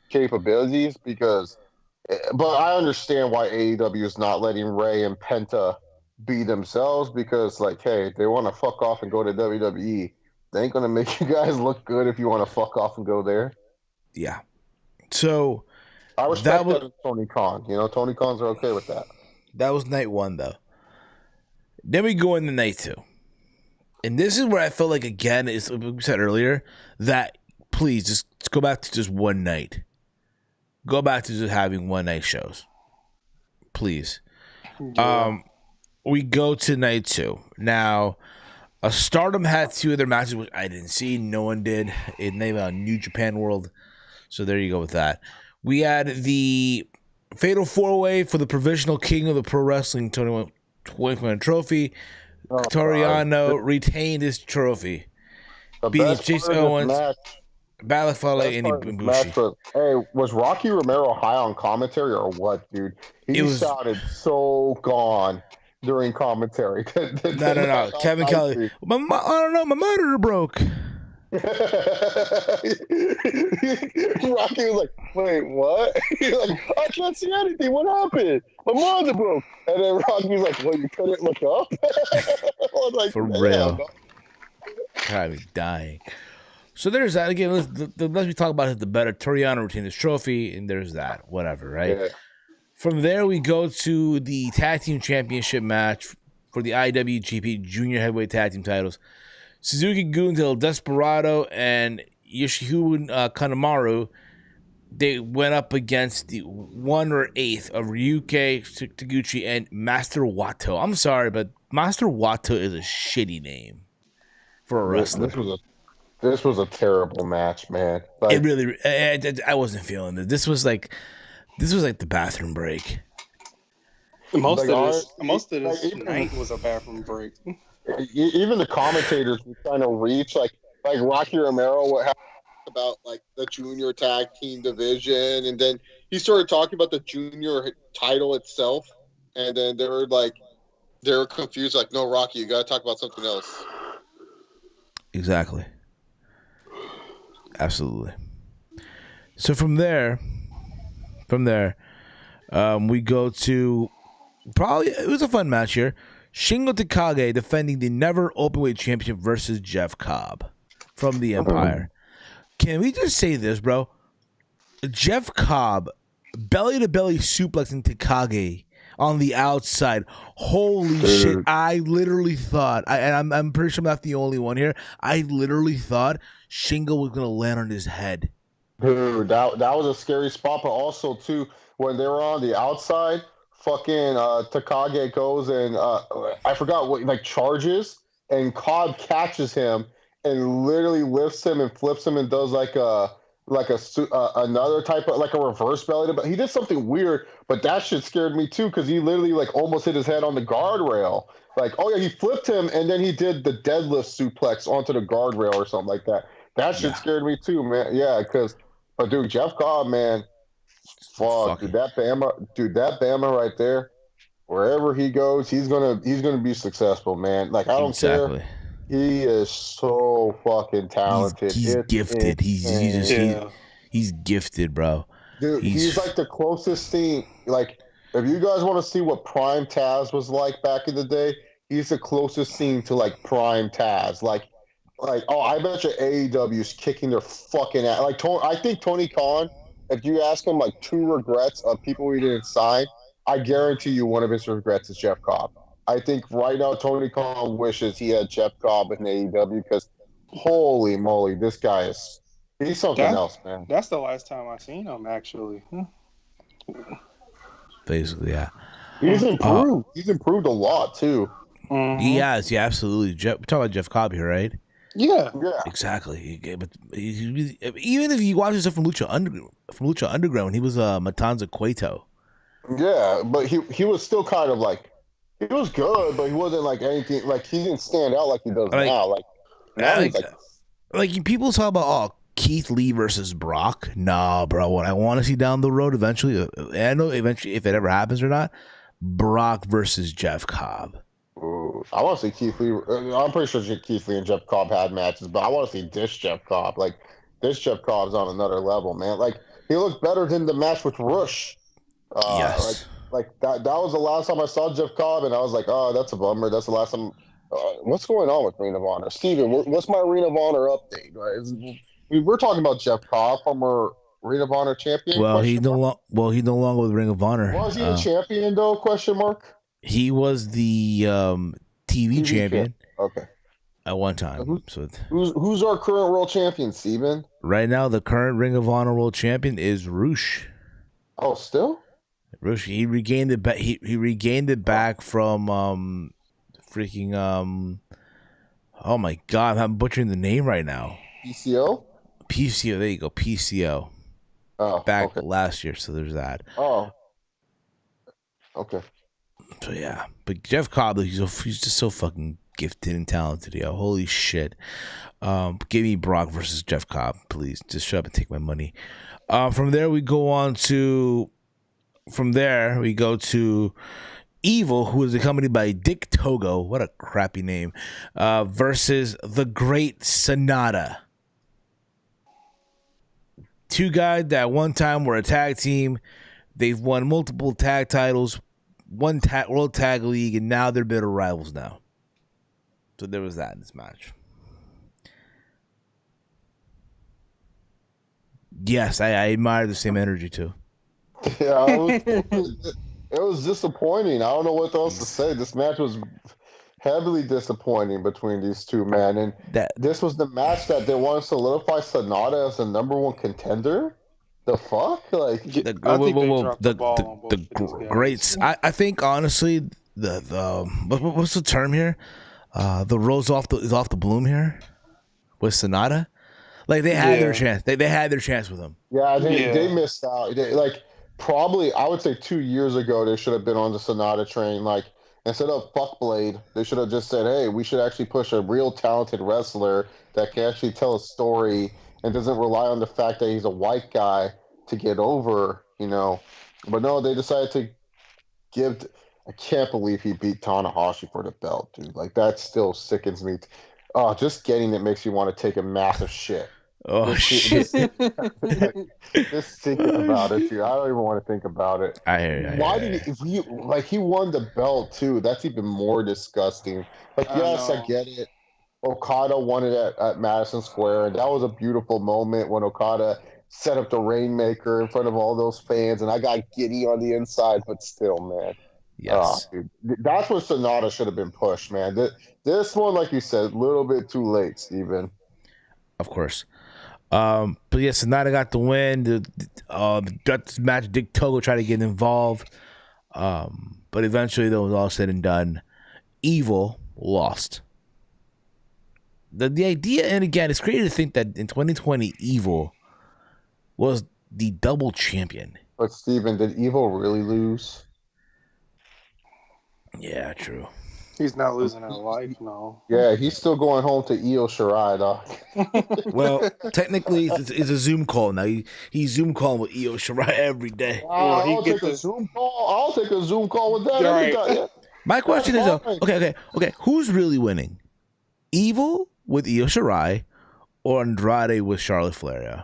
capabilities. But I understand why AEW is not letting Rey and Penta be themselves because, like, hey, they want to fuck off and go to WWE. They ain't gonna make you guys look good if you want to fuck off and go there. Yeah. So I respect that Tony Khan. You know, Tony Khans are okay with that. That was night 1, though. Then we go into night 2. And this is where I felt like, again, is like we said earlier, that please just go back to just one night. Go back to just having one night shows. Please. Yeah. We go to night 2. Now, Stardom had 2 of their matches, which I didn't see. No one did. It named on New Japan World. So there you go with that. We had the Fatal 4-Way for the Provisional King of the Pro Wrestling 2020 trophy. Toriano retained his trophy. The beating best Jason part of Owens. this match Battle of Fale Best and part of this match Ibushi. was, hey, was Rocky Romero high on commentary or what, dude? It He was sounded so gone during commentary. no. Kevin Kelly. I don't know. My monitor broke. Rocky was like, "Wait, what?" He's like, "I can't see anything. What happened? My monitor broke." And then Rocky's like, "Well, you couldn't look up." I was like, For "Damn, real. dog." God, me dying. So there's that. Again, let's talk about the better Toriano routine, this trophy, and there's that. Whatever, right? Yeah. From there, we go to the tag team championship match for the IWGP Junior Heavyweight Tag Team titles. Suzuki Gun, El Desperado, and Yoshihiro Kanemaru, they went up against the 1 or 8th of Ryusuke Taguchi and Master Wato. I'm sorry, but Master Wato is a shitty name for a wrestler. This was a terrible match, man. It really, I wasn't feeling it. This was like the bathroom break. Most of this night was a bathroom break. Even the commentators were trying to reach like Rocky Romero would have about like the junior tag team division, and then he started talking about the junior title itself, and then they were confused, like, "No, Rocky, you got to talk about something else." Exactly. Absolutely. So from there, we go to probably it was a fun match here. Shingo Takagi defending the Never Openweight Championship versus Jeff Cobb from the Empire. Can we just say this, bro? Jeff Cobb belly to belly suplexing Takagi on the outside. Holy shit! I literally thought, and I'm pretty sure I'm not the only one here. I literally thought Shingo was gonna land on his head. Dude, that was a scary spot, but also too when they were on the outside, fucking Takagi goes and I forgot what like charges, and Cobb catches him and literally lifts him and flips him and does like another type of like a reverse belly. But he did something weird, but that shit scared me too because he literally like almost hit his head on the guardrail. Like, oh yeah, he flipped him and then he did the deadlift suplex onto the guardrail or something like that. That shit scared me too, man. Yeah, but dude, Jeff Cobb, man, fuck, dude, that Bama right there, wherever he goes, he's gonna be successful, man. Like, I don't care. He is so fucking talented. He's gifted. He's gifted, bro. Dude, he's like the closest thing. Like, if you guys want to see what Prime Taz was like back in the day, he's the closest thing to like Prime Taz. Like, oh, I bet you AEW's kicking their fucking ass. Like, I think Tony Khan, if you ask him like 2 regrets of people he didn't sign, I guarantee you one of his regrets is Jeff Cobb. I think right now Tony Khan wishes he had Jeff Cobb in AEW because holy moly, this guy he's something else, man. That's the last time I seen him, actually. Basically, yeah. He's improved. He's improved a lot too. Mm-hmm. He has, yeah, absolutely. We're talking about Jeff Cobb here, right? Yeah. Exactly. But even if you watch stuff from Lucha Underground, he was Matanza Cueto. Yeah, but he was still kind of like he was good, but he wasn't like anything. Like he didn't stand out like he does now. Like people talk about Keith Lee versus Brock. Nah, bro. What I want to see down the road eventually, I know eventually if it ever happens or not, Brock versus Jeff Cobb. Ooh, I want to see Keith Lee. I'm pretty sure Keith Lee and Jeff Cobb had matches, but I want to see this Jeff Cobb. Like this Jeff Cobb's on another level, man. Like he looked better than the match with Rush. Yes. Like that was the last time I saw Jeff Cobb, and I was like, oh, that's a bummer. That's the last time. What's going on with Ring of Honor? Steven, what's my Ring of Honor update? Right? We're talking about Jeff Cobb, former Ring of Honor champion. Well, he's no longer with Ring of Honor. Was he a champion though? Question mark. He was the TV champion. Okay. At one time. Who's our current world champion, Steven? Right now, the current Ring of Honor world champion is Roosh. Oh, still? Roosh. He regained it back. He regained it back from freaking Oh my God, I'm butchering the name right now. PCO. There you go. PCO. Oh, back last year. So there's that. Oh. Okay. So yeah, but Jeff Cobb, he's just so fucking gifted and talented, yo. Holy shit. Give me Brock versus Jeff Cobb, please. Just shut up and take my money. From there we go to Evil, who is accompanied by Dick Togo. What a crappy name. Versus the Great Sonata. Two guys that one time were a tag team. They've won multiple tag titles, one World Tag League, and now they're bitter rivals now. So there was that in this match. Yes, I admire the same energy too. Yeah, it was disappointing. I don't know what else to say. This match was heavily disappointing between these two, man. And this was the match that they wanted to solidify Sonata as the number one contender. The fuck, like I think they dropped the ball on both of these guys. Greats. I think honestly, what's the term here? The rose off the bloom here with Sonata. Like they had their chance. They had their chance with him. Yeah, they missed out. Probably, I would say 2 years ago, they should have been on the Sonata train. Like, instead of fuckblade, they should have just said, hey, we should actually push a real talented wrestler that can actually tell a story and doesn't rely on the fact that he's a white guy to get over, you know. But no, they decided to give... I can't believe he beat Tanahashi for the belt, dude. Like, that still sickens me. Just getting it makes you want to take a massive shit. Oh, shit. Just thinking about it, dude. I don't even want to think about it. Why did he won the belt too? That's even more disgusting. Like, yes, I get it. Okada won it at Madison Square, and that was a beautiful moment when Okada set up the Rainmaker in front of all those fans, and I got giddy on the inside, but still, man. Yes. Dude, that's where Sonata should have been pushed, man. This one, like you said, a little bit too late, Steven. Of course. But yeah, Sonata got the win. This match, Dick Togo tried to get involved. But eventually, that was all said and done. Evil lost. The idea, and again, it's crazy to think that in 2020, Evil was the double champion. But Steven, did Evil really lose? Yeah, true. He's not losing at life, no. Yeah, he's still going home to Io Shirai, dog. Well, technically, it's a Zoom call now. He's Zoom calling with Io Shirai every day. I'll take a Zoom call. I'll take a Zoom call with that every time. My question is, okay. Who's really winning? Evil with Io Shirai or Andrade with Charlotte Flair?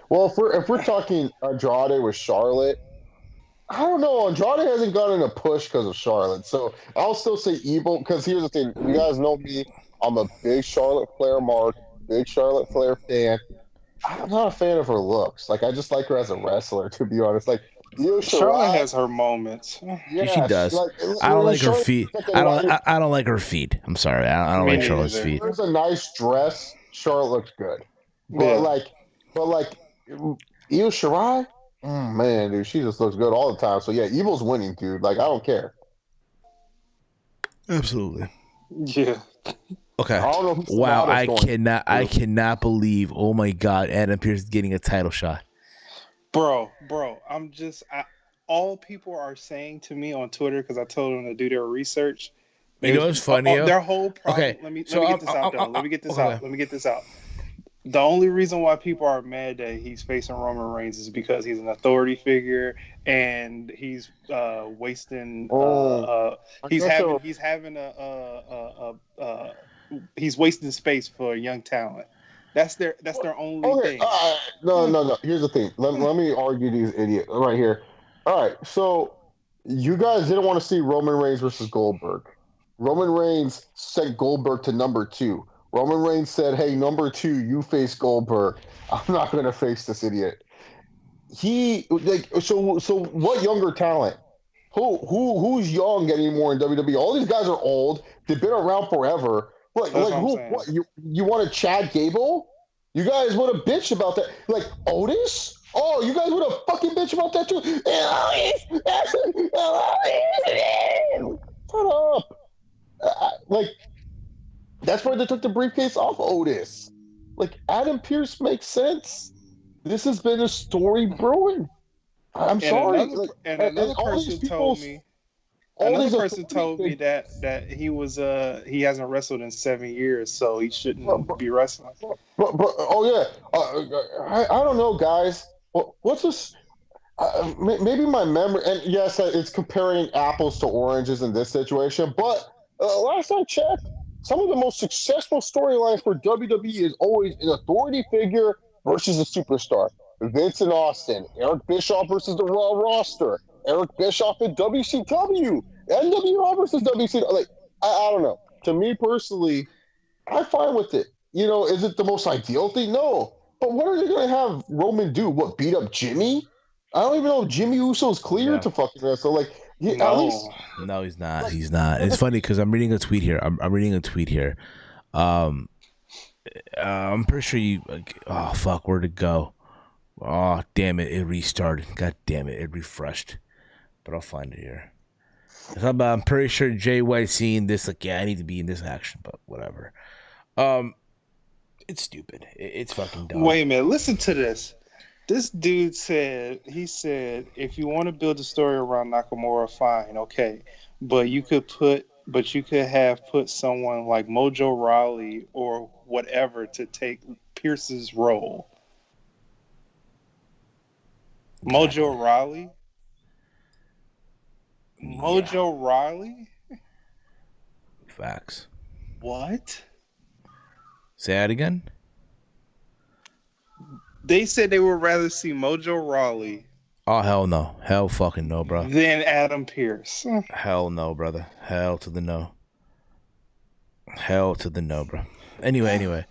Well, if we're talking Andrade with Charlotte, I don't know. Andrade hasn't gotten a push because of Charlotte. So I'll still say Evil, because here's the thing. You guys know me. I'm a big Charlotte Flair mark, big Charlotte Flair fan. I'm not a fan of her looks. Like, I just like her as a wrestler, to be honest. Like, Charlotte has her moments. Yeah, she does. I don't like her feet. I don't like her feet. I'm sorry. I don't like Charlotte's feet. There's a nice dress. Charlotte looks good. But Io Shirai, man, dude, she just looks good all the time. So yeah, Evil's winning, dude. Like, I don't care. Absolutely. Yeah. Okay. Wow, I cannot believe. Oh my God, Adam Pearce is getting a title shot. Bro, all people are saying to me on Twitter, because I told them to do their research. You know what's funny? Their whole problem. Okay. Let me get this out. The only reason why people are mad that he's facing Roman Reigns is because he's an authority figure and he's wasting. He's wasting space for young talent. That's their only thing. No. Here's the thing. Let me argue these idiots right here. All right, so you guys didn't want to see Roman Reigns versus Goldberg. Roman Reigns sent Goldberg to number 2. Roman Reigns said, "Hey, number 2, you face Goldberg. I'm not going to face this idiot." So what younger talent? Who's young anymore in WWE? All these guys are old. They've been around forever. What you want a Chad Gable? You guys would have bitched about that. Like Otis? Oh, you guys would have fucking bitched about that too. Shut up. That's why they took the briefcase off Otis. Like, Adam Pearce makes sense. This has been a story brewing. I'm sorry. Another person told me. all Another these person told me authority that he hasn't wrestled in 7 years, so he figures. shouldn't be wrestling. Oh yeah, I don't know, guys. What's this? Maybe my memory, and yes, it's comparing apples to oranges in this situation. But last I checked, some of the most successful storylines for WWE is always an authority figure versus a superstar. Vince and Austin, Eric Bischoff versus the Raw roster, Eric Bischoff at WCW, NWO versus WCW. Like I don't know. To me personally, I'm fine with it. Is it the most ideal thing? No. But what are they going to have Roman do? What, beat up Jimmy? I don't even know if Jimmy Uso's cleared Yeah. to fucking wrestle. Like, at least. No, No, he's not. Like, He's not. It's funny because I'm reading a tweet here. I'm reading a tweet here. I'm pretty sure you. Oh fuck, where'd it go? Oh damn it! It restarted. God damn it! It refreshed. But I'll find it here. I'm pretty sure Jay White seeing this. Like, yeah, I need to be in this action, but whatever. It's stupid. It's fucking dumb. wait a minute. Listen to this. This dude said if you want to build a story around Nakamura, fine, okay, but you could have put someone like Mojo Rawley or whatever to take Pierce's role. Exactly. Mojo Rawley. Yeah. Mojo Rawley. Facts. What? Say that again. They said they would rather see Mojo Rawley Oh hell no. Hell fucking no, bro. than Adam Pierce. Hell no, brother. Hell to the no. Hell to the no, bro. Anyway.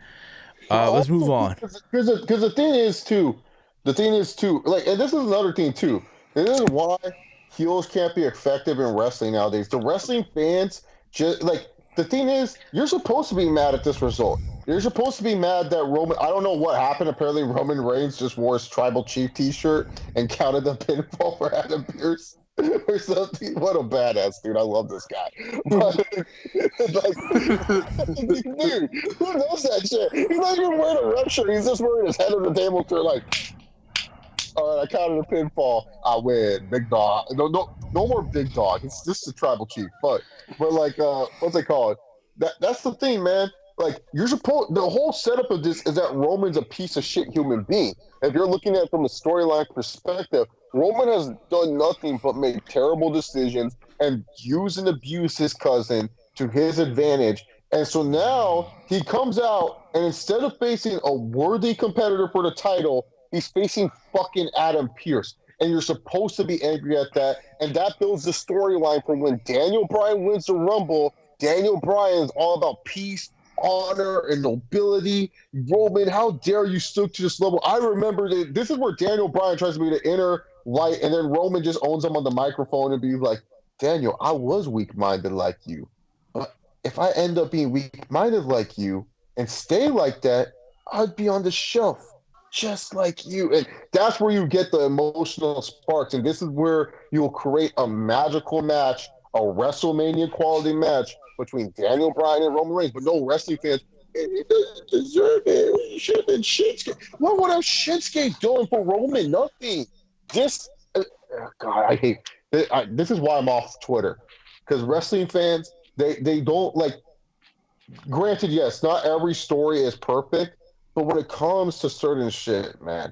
Let's move on. Because the thing is, too, like, and this is another thing, too. This is why heels can't be effective in wrestling nowadays. The wrestling fans, the thing is, you're supposed to be mad at this result. You're supposed to be mad that Roman, I don't know what happened. Apparently, Roman Reigns just wore his Tribal Chief t-shirt and counted the pinfall for Adam Pearce or something. What a badass, dude. I love this guy. But, dude, who knows that shit? He's not even wearing a rep shirt. He's just wearing his head on the table to all right, I counted a pinfall. I win. Big dog. No more big dog. It's just the Tribal Chief. But like, what's it called? That's the thing, man. Like, the whole setup of this is that Roman's a piece of shit human being. If you're looking at it from a storyline perspective, Roman has done nothing but make terrible decisions and use and abuse his cousin to his advantage. And so now he comes out, and instead of facing a worthy competitor for the title, he's facing fucking Adam Pearce. And you're supposed to be angry at that. And that builds the storyline for when Daniel Bryan wins the Rumble. Daniel Bryan is all about peace, honor, and nobility. Roman, how dare you stoop to this level? I remember that this is where Daniel Bryan tries to be the inner light, and then Roman just owns him on the microphone and be like, Daniel, I was weak-minded like you. But if I end up being weak-minded like you and stay like that, I'd be on the shelf just like you. And that's where you get the emotional sparks. And this is where you'll create a magical match, a WrestleMania quality match between Daniel Bryan and Roman Reigns. But no wrestling fans, he doesn't deserve it. He should have been Shinsuke. What would have Shinsuke done for Roman? Nothing. God, I hate this is why I'm off Twitter. Because wrestling fans, they don't like, granted, yes, not every story is perfect, but when it comes to certain shit, man,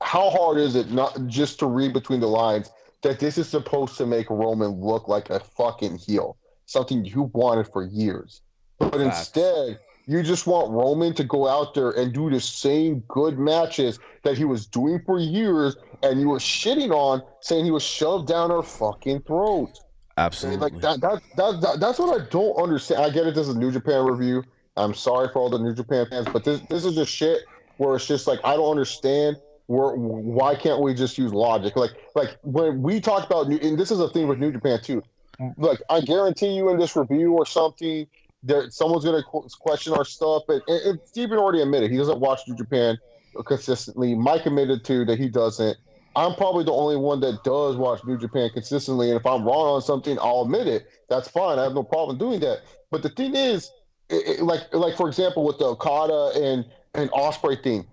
how hard is it not just to read between the lines that this is supposed to make Roman look like a fucking heel, something you wanted for years. But Facts. Instead, you just want Roman to go out there and do the same good matches that he was doing for years, and you were shitting on, saying he was shoved down our fucking throat. Absolutely. Like that's what I don't understand. I get it. This is a New Japan review. I'm sorry for all the New Japan fans, but this is just shit where it's just like, I don't understand. Why can't we just use logic? Like when we talk about and this is a thing with New Japan too. Like, I guarantee you in this review or something, someone's gonna question our stuff. And Steven already admitted he doesn't watch New Japan consistently. Mike admitted too that he doesn't. I'm probably the only one that does watch New Japan consistently, and if I'm wrong on something, I'll admit it. That's fine. I have no problem doing that. But the thing is, like for example, with the Okada and Ospreay thing,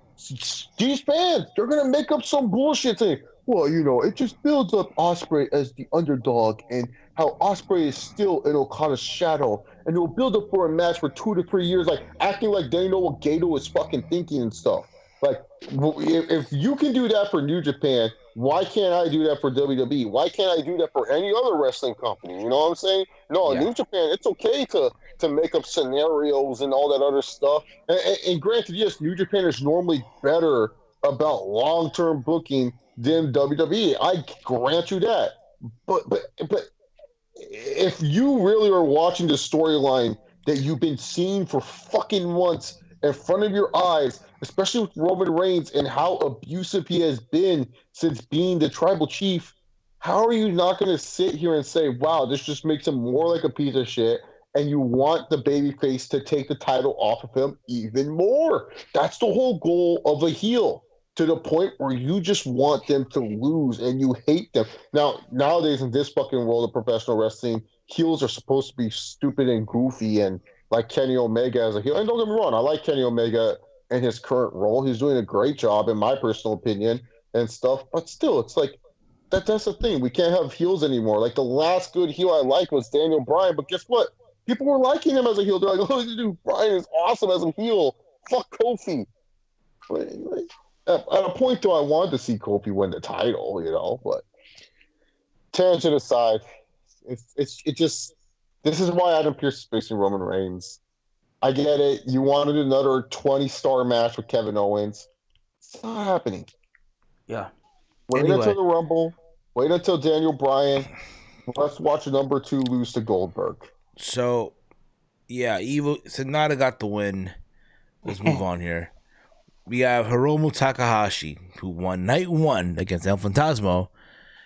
these fans, they're gonna make up some bullshit thing. Well, it just builds up Osprey as the underdog, and how Osprey is still in Okada's shadow, and it'll build up for a match for 2 to 3 years, like acting like they know what Gato is fucking thinking and stuff. Like, if you can do that for New Japan, why can't I do that for WWE? Why can't I do that for any other wrestling company? You know what I'm saying? No, Yeah. New Japan, it's okay to make up scenarios and all that other stuff. And granted, yes, New Japan is normally better about long-term booking than WWE. I grant you that. But if you really are watching the storyline that you've been seeing for fucking months in front of your eyes, especially with Roman Reigns and how abusive he has been since being the tribal chief, how are you not going to sit here and say, wow, this just makes him more like a piece of shit, and you want the babyface to take the title off of him even more? That's the whole goal of a heel, to the point where you just want them to lose and you hate them. Now, nowadays in this fucking world of professional wrestling, heels are supposed to be stupid and goofy and like Kenny Omega as a heel. And don't get me wrong, I like Kenny Omega in his current role. He's doing a great job, in my personal opinion, and stuff. But still, it's like that's the thing. We can't have heels anymore. Like, the last good heel I liked was Daniel Bryan, but guess what? People were liking him as a heel. They're like, oh, dude, Bryan is awesome as a heel. Fuck Kofi. At a point, though, I wanted to see Kofi win the title, but tangent aside, it just, this is why Adam Pearce is facing Roman Reigns. I get it. You wanted another 20-star match with Kevin Owens. It's not happening. Yeah. Wait Anyway. until the Rumble. Wait until Daniel Bryan. Let's watch number 2 lose to Goldberg. So, yeah, Sonata got the win. Let's move on here. We have Hiromu Takahashi, who won night 1 against El Fantasma.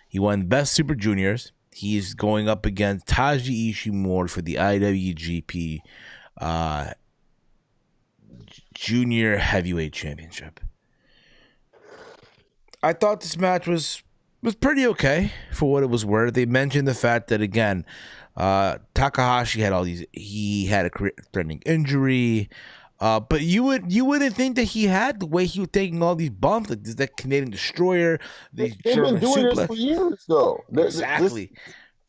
He won Best Super Juniors. He's going up against Taiji Ishimori for the IWGP Junior Heavyweight Championship. I thought this match was pretty okay for what it was worth. They mentioned the fact that, again, Takahashi had he had a career-threatening injury. But you wouldn't think that he had, the way he was taking all these bumps, like that Canadian Destroyer, these They've German been doing this for years, though. Exactly.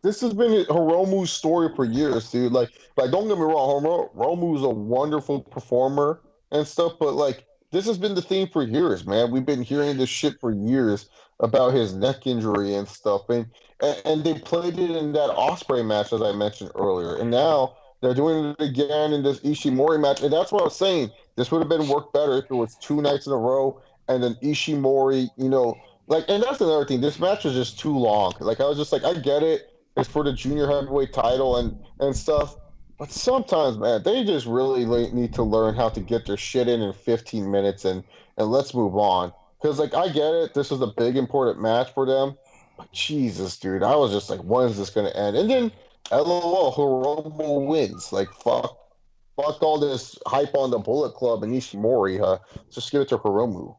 This has been Hiromu's story for years, dude. Like, don't get me wrong, Hiromu's a wonderful performer and stuff, but like, this has been the theme for years, man. We've been hearing this shit for years about his neck injury and stuff, and they played it in that Osprey match, as I mentioned earlier, and now they're doing it again in this Ishimori match, and that's what I was saying. This would have been worked better if it was 2 nights in a row, and then Ishimori, like, and that's another thing. This match was just too long. Like, I was just like, I get it. It's for the junior heavyweight title and stuff. But sometimes, man, they just really need to learn how to get their shit in 15 minutes and let's move on. Because, like, I get it. This was a big, important match for them. But Jesus, dude, I was just like, when is this going to end? And then, LOL, Hiromu wins. Like, fuck all this hype on the Bullet Club and Ishimori. Just give it to Hiromu.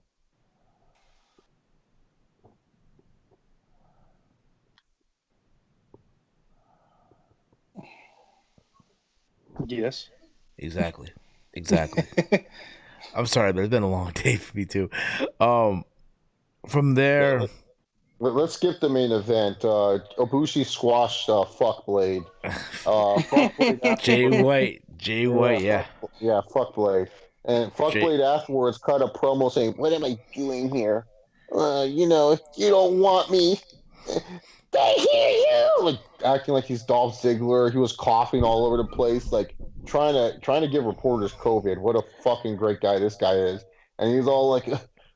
Yes. Exactly. I'm sorry, but it's been a long day for me too. From there, let's skip the main event. Ibushi squashed Fuckblade. Jay White, yeah. Yeah, Fuckblade. And Fuckblade afterwards cut a promo saying, "What am I doing here? If you don't want me, they hear you." Like, acting like he's Dolph Ziggler. He was coughing all over the place, like trying to give reporters COVID. What a fucking great guy this guy is. And he's all like,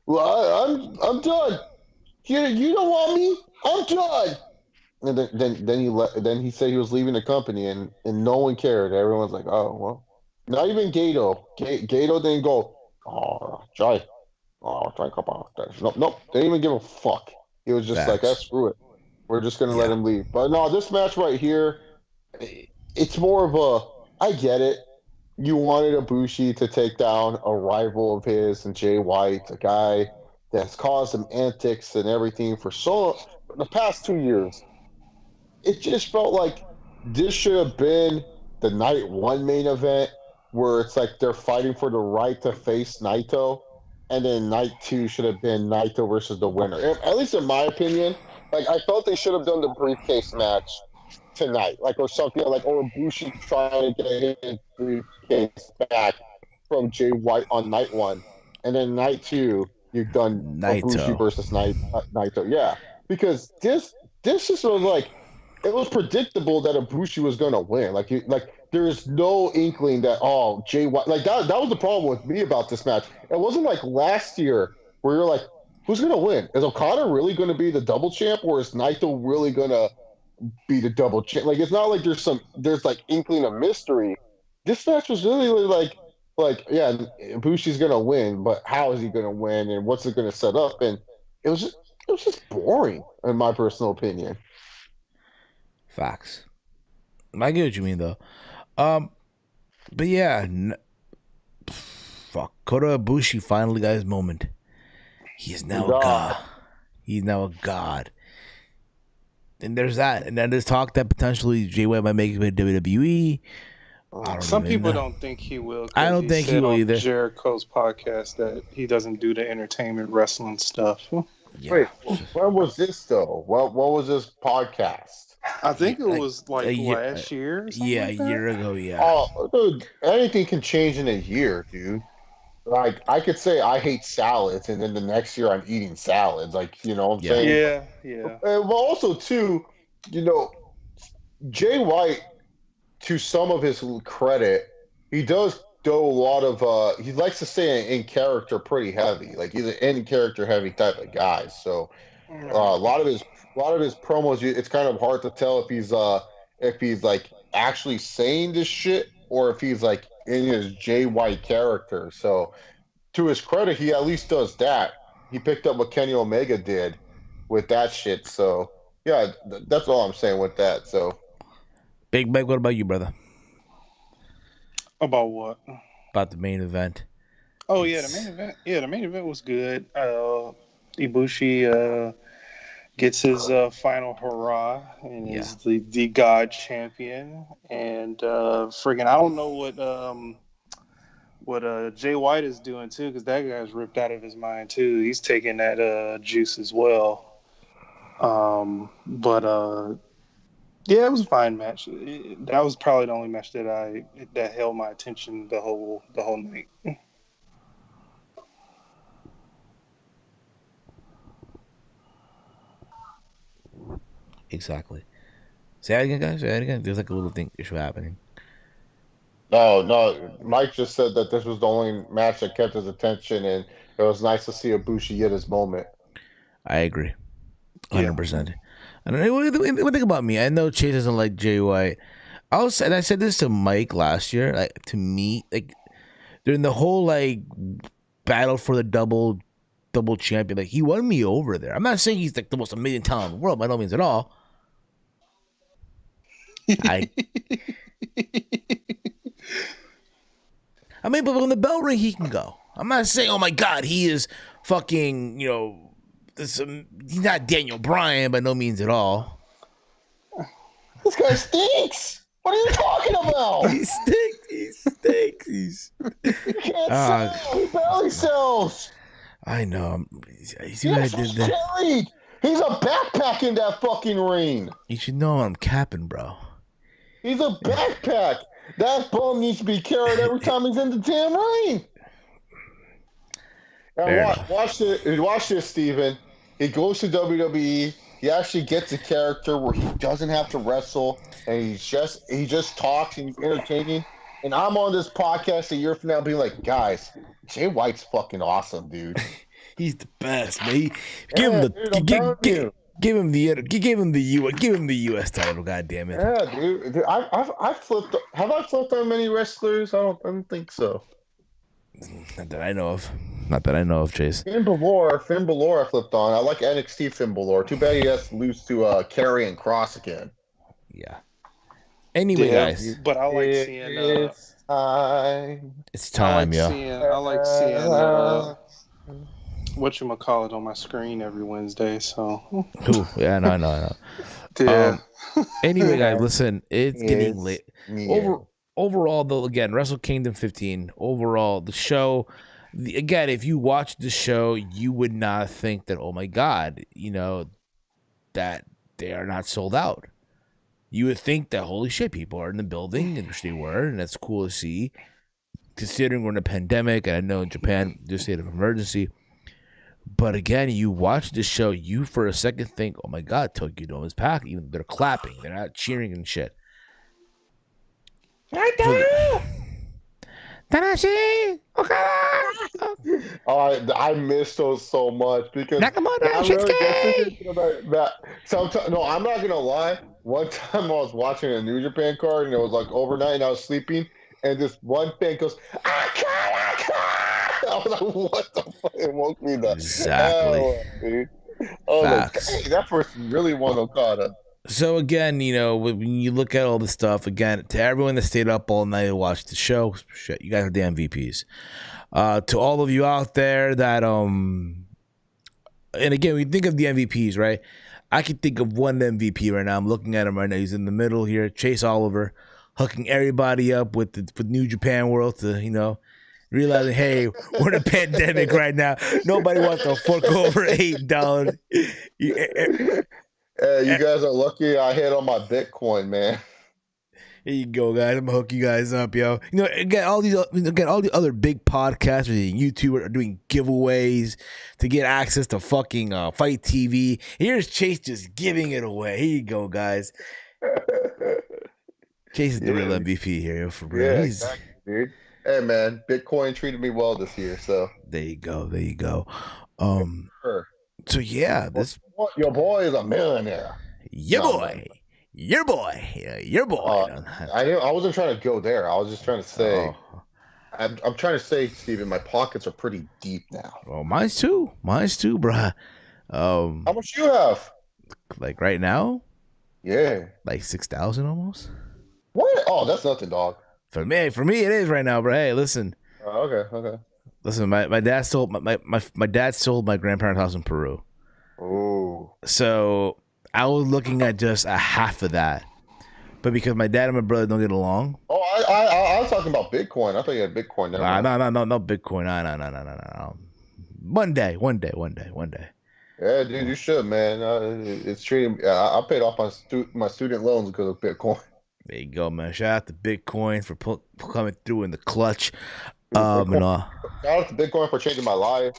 "Well, I'm done. You don't want me? I'm done." And then he said he was leaving the company, and no one cared. Everyone's like, "Oh, well." Not even Gato. Gato didn't go, "Oh, try about this." Nope. They didn't even give a fuck. He was just like, screw it. We're just gonna let him leave. But no, this match right here, it's more of I get it. You wanted Ibushi to take down a rival of his and Jay White, a guy that's caused him antics and everything for the past 2 years. It just felt like this should have been the night 1 main event, where it's like they're fighting for the right to face Naito. and then night 2 should have been Naito versus the winner. At least in my opinion, like I felt they should have done the briefcase match tonight, like or something like or Ibushi trying to get his briefcase back from Jay White on night 1, and then night 2 you've done Ibushi Naito. versus Naito. Yeah, because this just was like it was predictable that Ibushi was going to win. Like there's no inkling that Jay White like that was the problem with me about this match. It wasn't like last year where you're like, who's going to win? Is Okada really going to be the double champ, or is Naito really going to be the double champ? Like it's not like there's like inkling of mystery. This match was really like yeah, Ibushi's going to win, but how is he going to win, and what's it going to set up? And it was just boring in my personal opinion. Facts. I get what you mean though. But yeah, fuck. Kota Ibushi finally got his moment. He is now a god. He's now a god. And there's that. And then there's talk that potentially Jay White might make it with WWE. Some people don't think he will. I don't think he will either. Jericho's podcast that he doesn't do the entertainment wrestling stuff. Yeah. Wait, when was this though? What was this podcast? I think it was like last year. Yeah, like a year ago. Yeah. Oh, dude, anything can change in a year, dude. Like I could say I hate salads, and then the next year I'm eating salads. Like you know what I'm saying? Yeah. Well, also too, you know, Jay White, to some of his credit, he does do a lot of. He likes to stay in character pretty heavy. Like he's an in character heavy type of guy. So a lot of his promos, it's kind of hard to tell if he's like actually saying this shit or if he's like in his Jay White character. So to his credit, he at least does that. He picked up what Kenny Omega did with that shit. So yeah, that's all I'm saying with that. So Big Mike, what about you, brother? About what? About the main event. Oh yeah, the main event. Yeah, the main event was good. Ibushi gets his final hurrah and is the God champion. And friggin', I don't know what Jay White is doing too, because that guy's ripped out of his mind too. He's taking that juice as well. Yeah, it was a fine match. That was probably the only match that held my attention the whole night. Exactly. Say that again, guys. Say that again. There's like a little issue happening. No. Mike just said that this was the only match that kept his attention, and it was nice to see Ibushi get his moment. I agree, 100%. I don't know. What think about me? I know Chase doesn't like Jay White. I said this to Mike last year. Like to me, like during the whole like battle for the double champion, like he won me over there. I'm not saying he's like the most amazing talent in the world by no means at all. I mean, but when the bell ring, he can go. I'm not saying, oh my God, he is fucking, he's not Daniel Bryan by no means at all. This guy stinks. What are you talking about? He stinks. You can't sell. He barely sells. I know. See what I did there? He's a backpack in that fucking ring. You should know I'm capping, bro. He's a backpack. That bum needs to be carried every time he's in the damn ring. Now watch this, Steven. He goes to WWE. He actually gets a character where he doesn't have to wrestle, and he just talks and he's entertaining. And I'm on this podcast a year from now being like, guys, Jay White's fucking awesome, dude. He's the best, man. Give him the US title, goddamn it. Yeah, dude. I've flipped. Have I flipped on many wrestlers? I don't think so. Not that I know of, Chase. Finn Balor, I flipped on. I like NXT Finn Balor. Too bad he has to lose to Karrion Kross again. Yeah. Anyway, guys. But I like seeing. It's time, I like seeing whatchamacallit on my screen every Wednesday. So. Ooh, yeah, I know. Yeah. Anyway, guys, listen. It's getting late. Overall, though, again, Wrestle Kingdom 15. Overall, the show. Again, if you watch the show, you would not think that, oh my God, that they are not sold out. You would think that, holy shit, people are in the building, which they were, and that's cool to see. Considering we're in a pandemic, and I know in Japan there's a state of emergency. But again, you watch the show, you for a second think, oh my God, Tokyo Dome is packed. Even they're clapping, they're not cheering and shit. Tanashi! Oh, I miss those so much because Nakamura, I really get thinking about that. Sometimes, no, I'm not gonna lie. One time I was watching a New Japan card and it was like overnight and I was sleeping and this one fan goes, I was like, what the fuck? It woke me the Exactly. hell up, dude. Oh, like, hey, that person really won Okada. So again, when you look at all the stuff, again, to everyone that stayed up all night to watch the show, shit, you guys are the MVPs. To all of you out there that and again, we think of the MVPs, right? I can think of one MVP right now. I'm looking at him right now. He's in the middle here, Chase Oliver, hooking everybody up with New Japan World to realizing, hey, we're in a pandemic right now. Nobody wants to fork over $8. Hey, you guys are lucky I hit on my Bitcoin, man. Here you go, guys. I'm gonna hook you guys up, yo. Again, all the other big podcasts and YouTubers are doing giveaways to get access to fucking Fight TV. Here's Chase just giving it away. Here you go, guys. Chase is the real MVP here, for real. Yeah, exactly, dude. Hey, man, Bitcoin treated me well this year, so there you go. Sure. So yeah, your boy is a millionaire. Your boy. I wasn't trying to go there. I was just trying to say, I'm trying to say, Steven, my pockets are pretty deep now. Well, mine's too, bruh. How much you have? Like right now? Yeah, like 6,000 almost. What? Oh, that's nothing, dog. For me, it is right now, bro. Hey, listen. Okay. Listen, my dad sold my dad sold my grandparents' house in Peru. Oh. So I was looking at just a half of that, but because my dad and my brother don't get along. Oh, I was talking about Bitcoin. I thought you had Bitcoin. No, Bitcoin. No. One day. Yeah, dude, you should, man. It's treating. I paid off my student loans because of Bitcoin. There you go, man. Shout out to Bitcoin for coming through in the clutch. Shout out to Bitcoin for changing my life.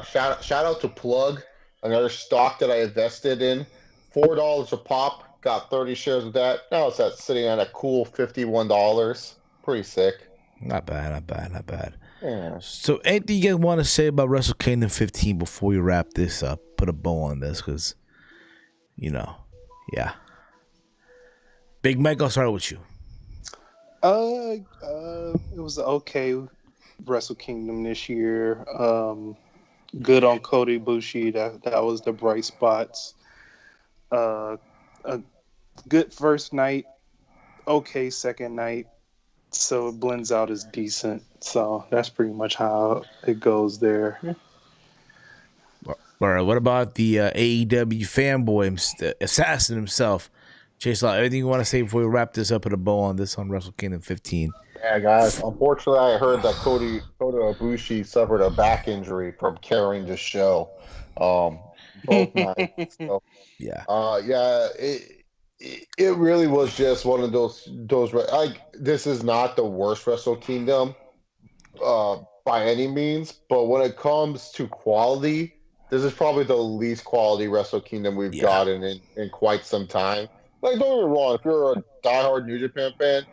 Shout out to Plug, another stock that I invested in. $4 a pop. Got 30 shares of that. Now it's sitting at a cool $51. Pretty sick. Not bad. Yeah. So anything you guys want to say about Wrestle Kingdom 15 before we wrap this up? Put a bow on this because, yeah. Big Mike, I'll start with you. It was okay Wrestle Kingdom this year. Good on Kota Ibushi. That was the bright spots. A good first night, okay second night, so it blends out as decent. So that's pretty much how it goes there. All right, what about the AEW fanboy assassin himself, Chase Law? Anything you want to say before we wrap this up with a bow on this on Wrestle Kingdom 15? Yeah, guys. Unfortunately, I heard that Kota Ibushi suffered a back injury from carrying the show. Both nights. So, yeah. It really was just one of those like, this is not the worst Wrestle Kingdom by any means, but when it comes to quality, this is probably the least quality Wrestle Kingdom we've gotten in quite some time. Like, don't get me wrong, if you're a diehard New Japan fan,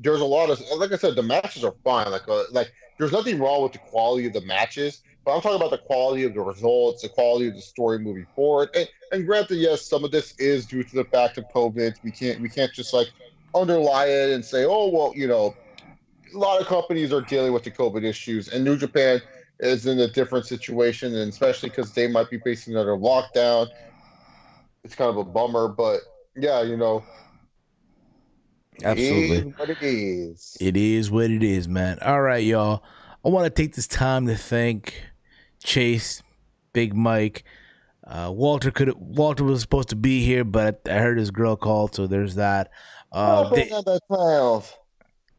there's a lot of, like I said, the matches are fine. Like there's nothing wrong with the quality of the matches, but I'm talking about the quality of the results, the quality of the story moving forward. And granted, yes, some of this is due to the fact of COVID. We can't just like underlie it and say, oh well, a lot of companies are dealing with the COVID issues, and New Japan is in a different situation, and especially because they might be facing another lockdown. It's kind of a bummer, but yeah, Absolutely. It is what it is. It is what it is, man. All right, y'all. I want to take this time to thank Chase, Big Mike. Walter was supposed to be here, but I heard his girl called, so there's that.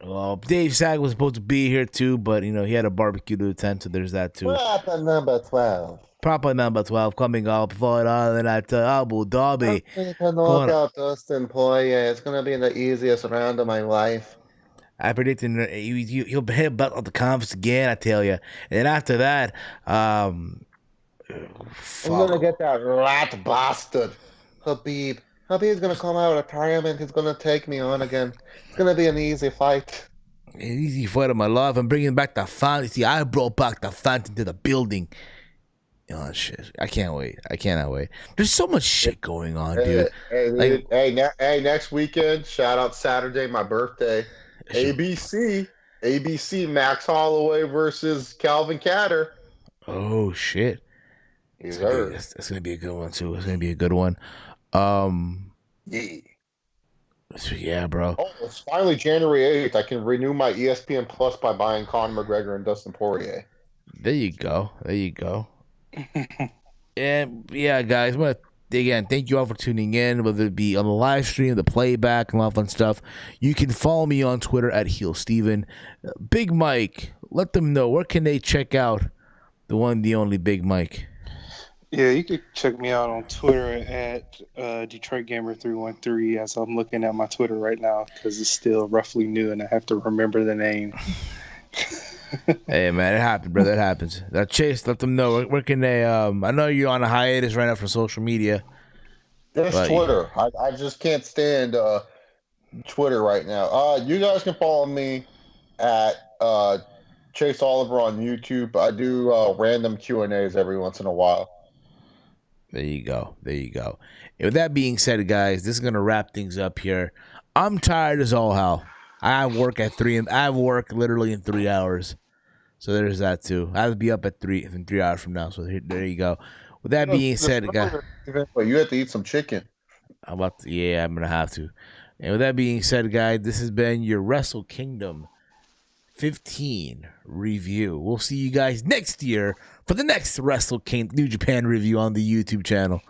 Well, Dave Sag was supposed to be here too, but he had a barbecue to attend, so there's that too. Proper number 12. Proper number 12 coming up for at Abu Dhabi. I'm going to knock out Dustin Poirier. It's going to be the easiest round of my life. I predicted he'll hit belt of the conference again, I tell you. And then after that, I'm going to get that rat bastard, Habib. Habib's going to come out of retirement. He's going to take me on again. It's going to be an easy fight. An easy fight of my life. I'm bringing back the fantasy. I brought back the fantasy to the building. Oh, shit. I can't wait. I cannot wait. There's so much shit going on, dude. Hey, next weekend, shout out Saturday, my birthday. ABC, Max Holloway versus Calvin Catter. Oh, shit. That's going to be a good one, too. It's going to be a good one. Yeah, bro. Oh, it's finally January 8th. I can renew my ESPN Plus by buying Conor McGregor and Dustin Poirier. There you go. And yeah, guys, I want to again thank you all for tuning in, whether it be on the live stream, the playback, and all that fun stuff. You can follow me on Twitter at HeelSteven. Big Mike, let them know where can they check out the one, the only Big Mike. Yeah, you could check me out on Twitter at DetroitGamer313 as I'm looking at my Twitter right now because it's still roughly new and I have to remember the name. Hey, man, it happens, brother. It happens. Chase, let them know. Where can they... I know you're on a hiatus right now for social media. There's Twitter. I just can't stand Twitter right now. You guys can follow me at Chase Oliver on YouTube. I do random Q&As every once in a while. There you go. And with that being said, guys, this is going to wrap things up here. I'm tired as all hell. I have work literally in 3 hours. So there's that too. I have to be up at 3 hours from now. So there you go. With that being said, guys, you have to eat some chicken. I'm going to have to. And with that being said, guys, this has been your Wrestle Kingdom 15 review. We'll see you guys next year for the next Wrestle Kingdom New Japan review on the YouTube channel.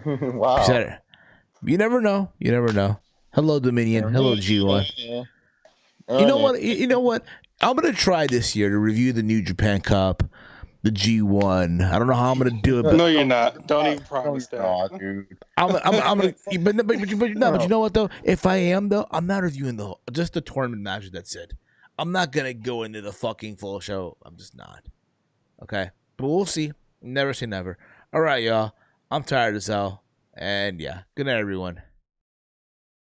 Wow. You never know. Hello, Dominion. Hello, G1. You know what? I'm going to try this year to review the New Japan Cup, the G1. I don't know how I'm going to do it. But no, you're not. Don't even promise that. Dude. I'm going to, but you know what, though? If I am, though, I'm not reviewing just the tournament matches, that's it. I'm not going to go into the fucking full show. I'm just not. Okay? But we'll see. Never say never. All right, y'all. I'm tired as hell. And yeah, good night, everyone.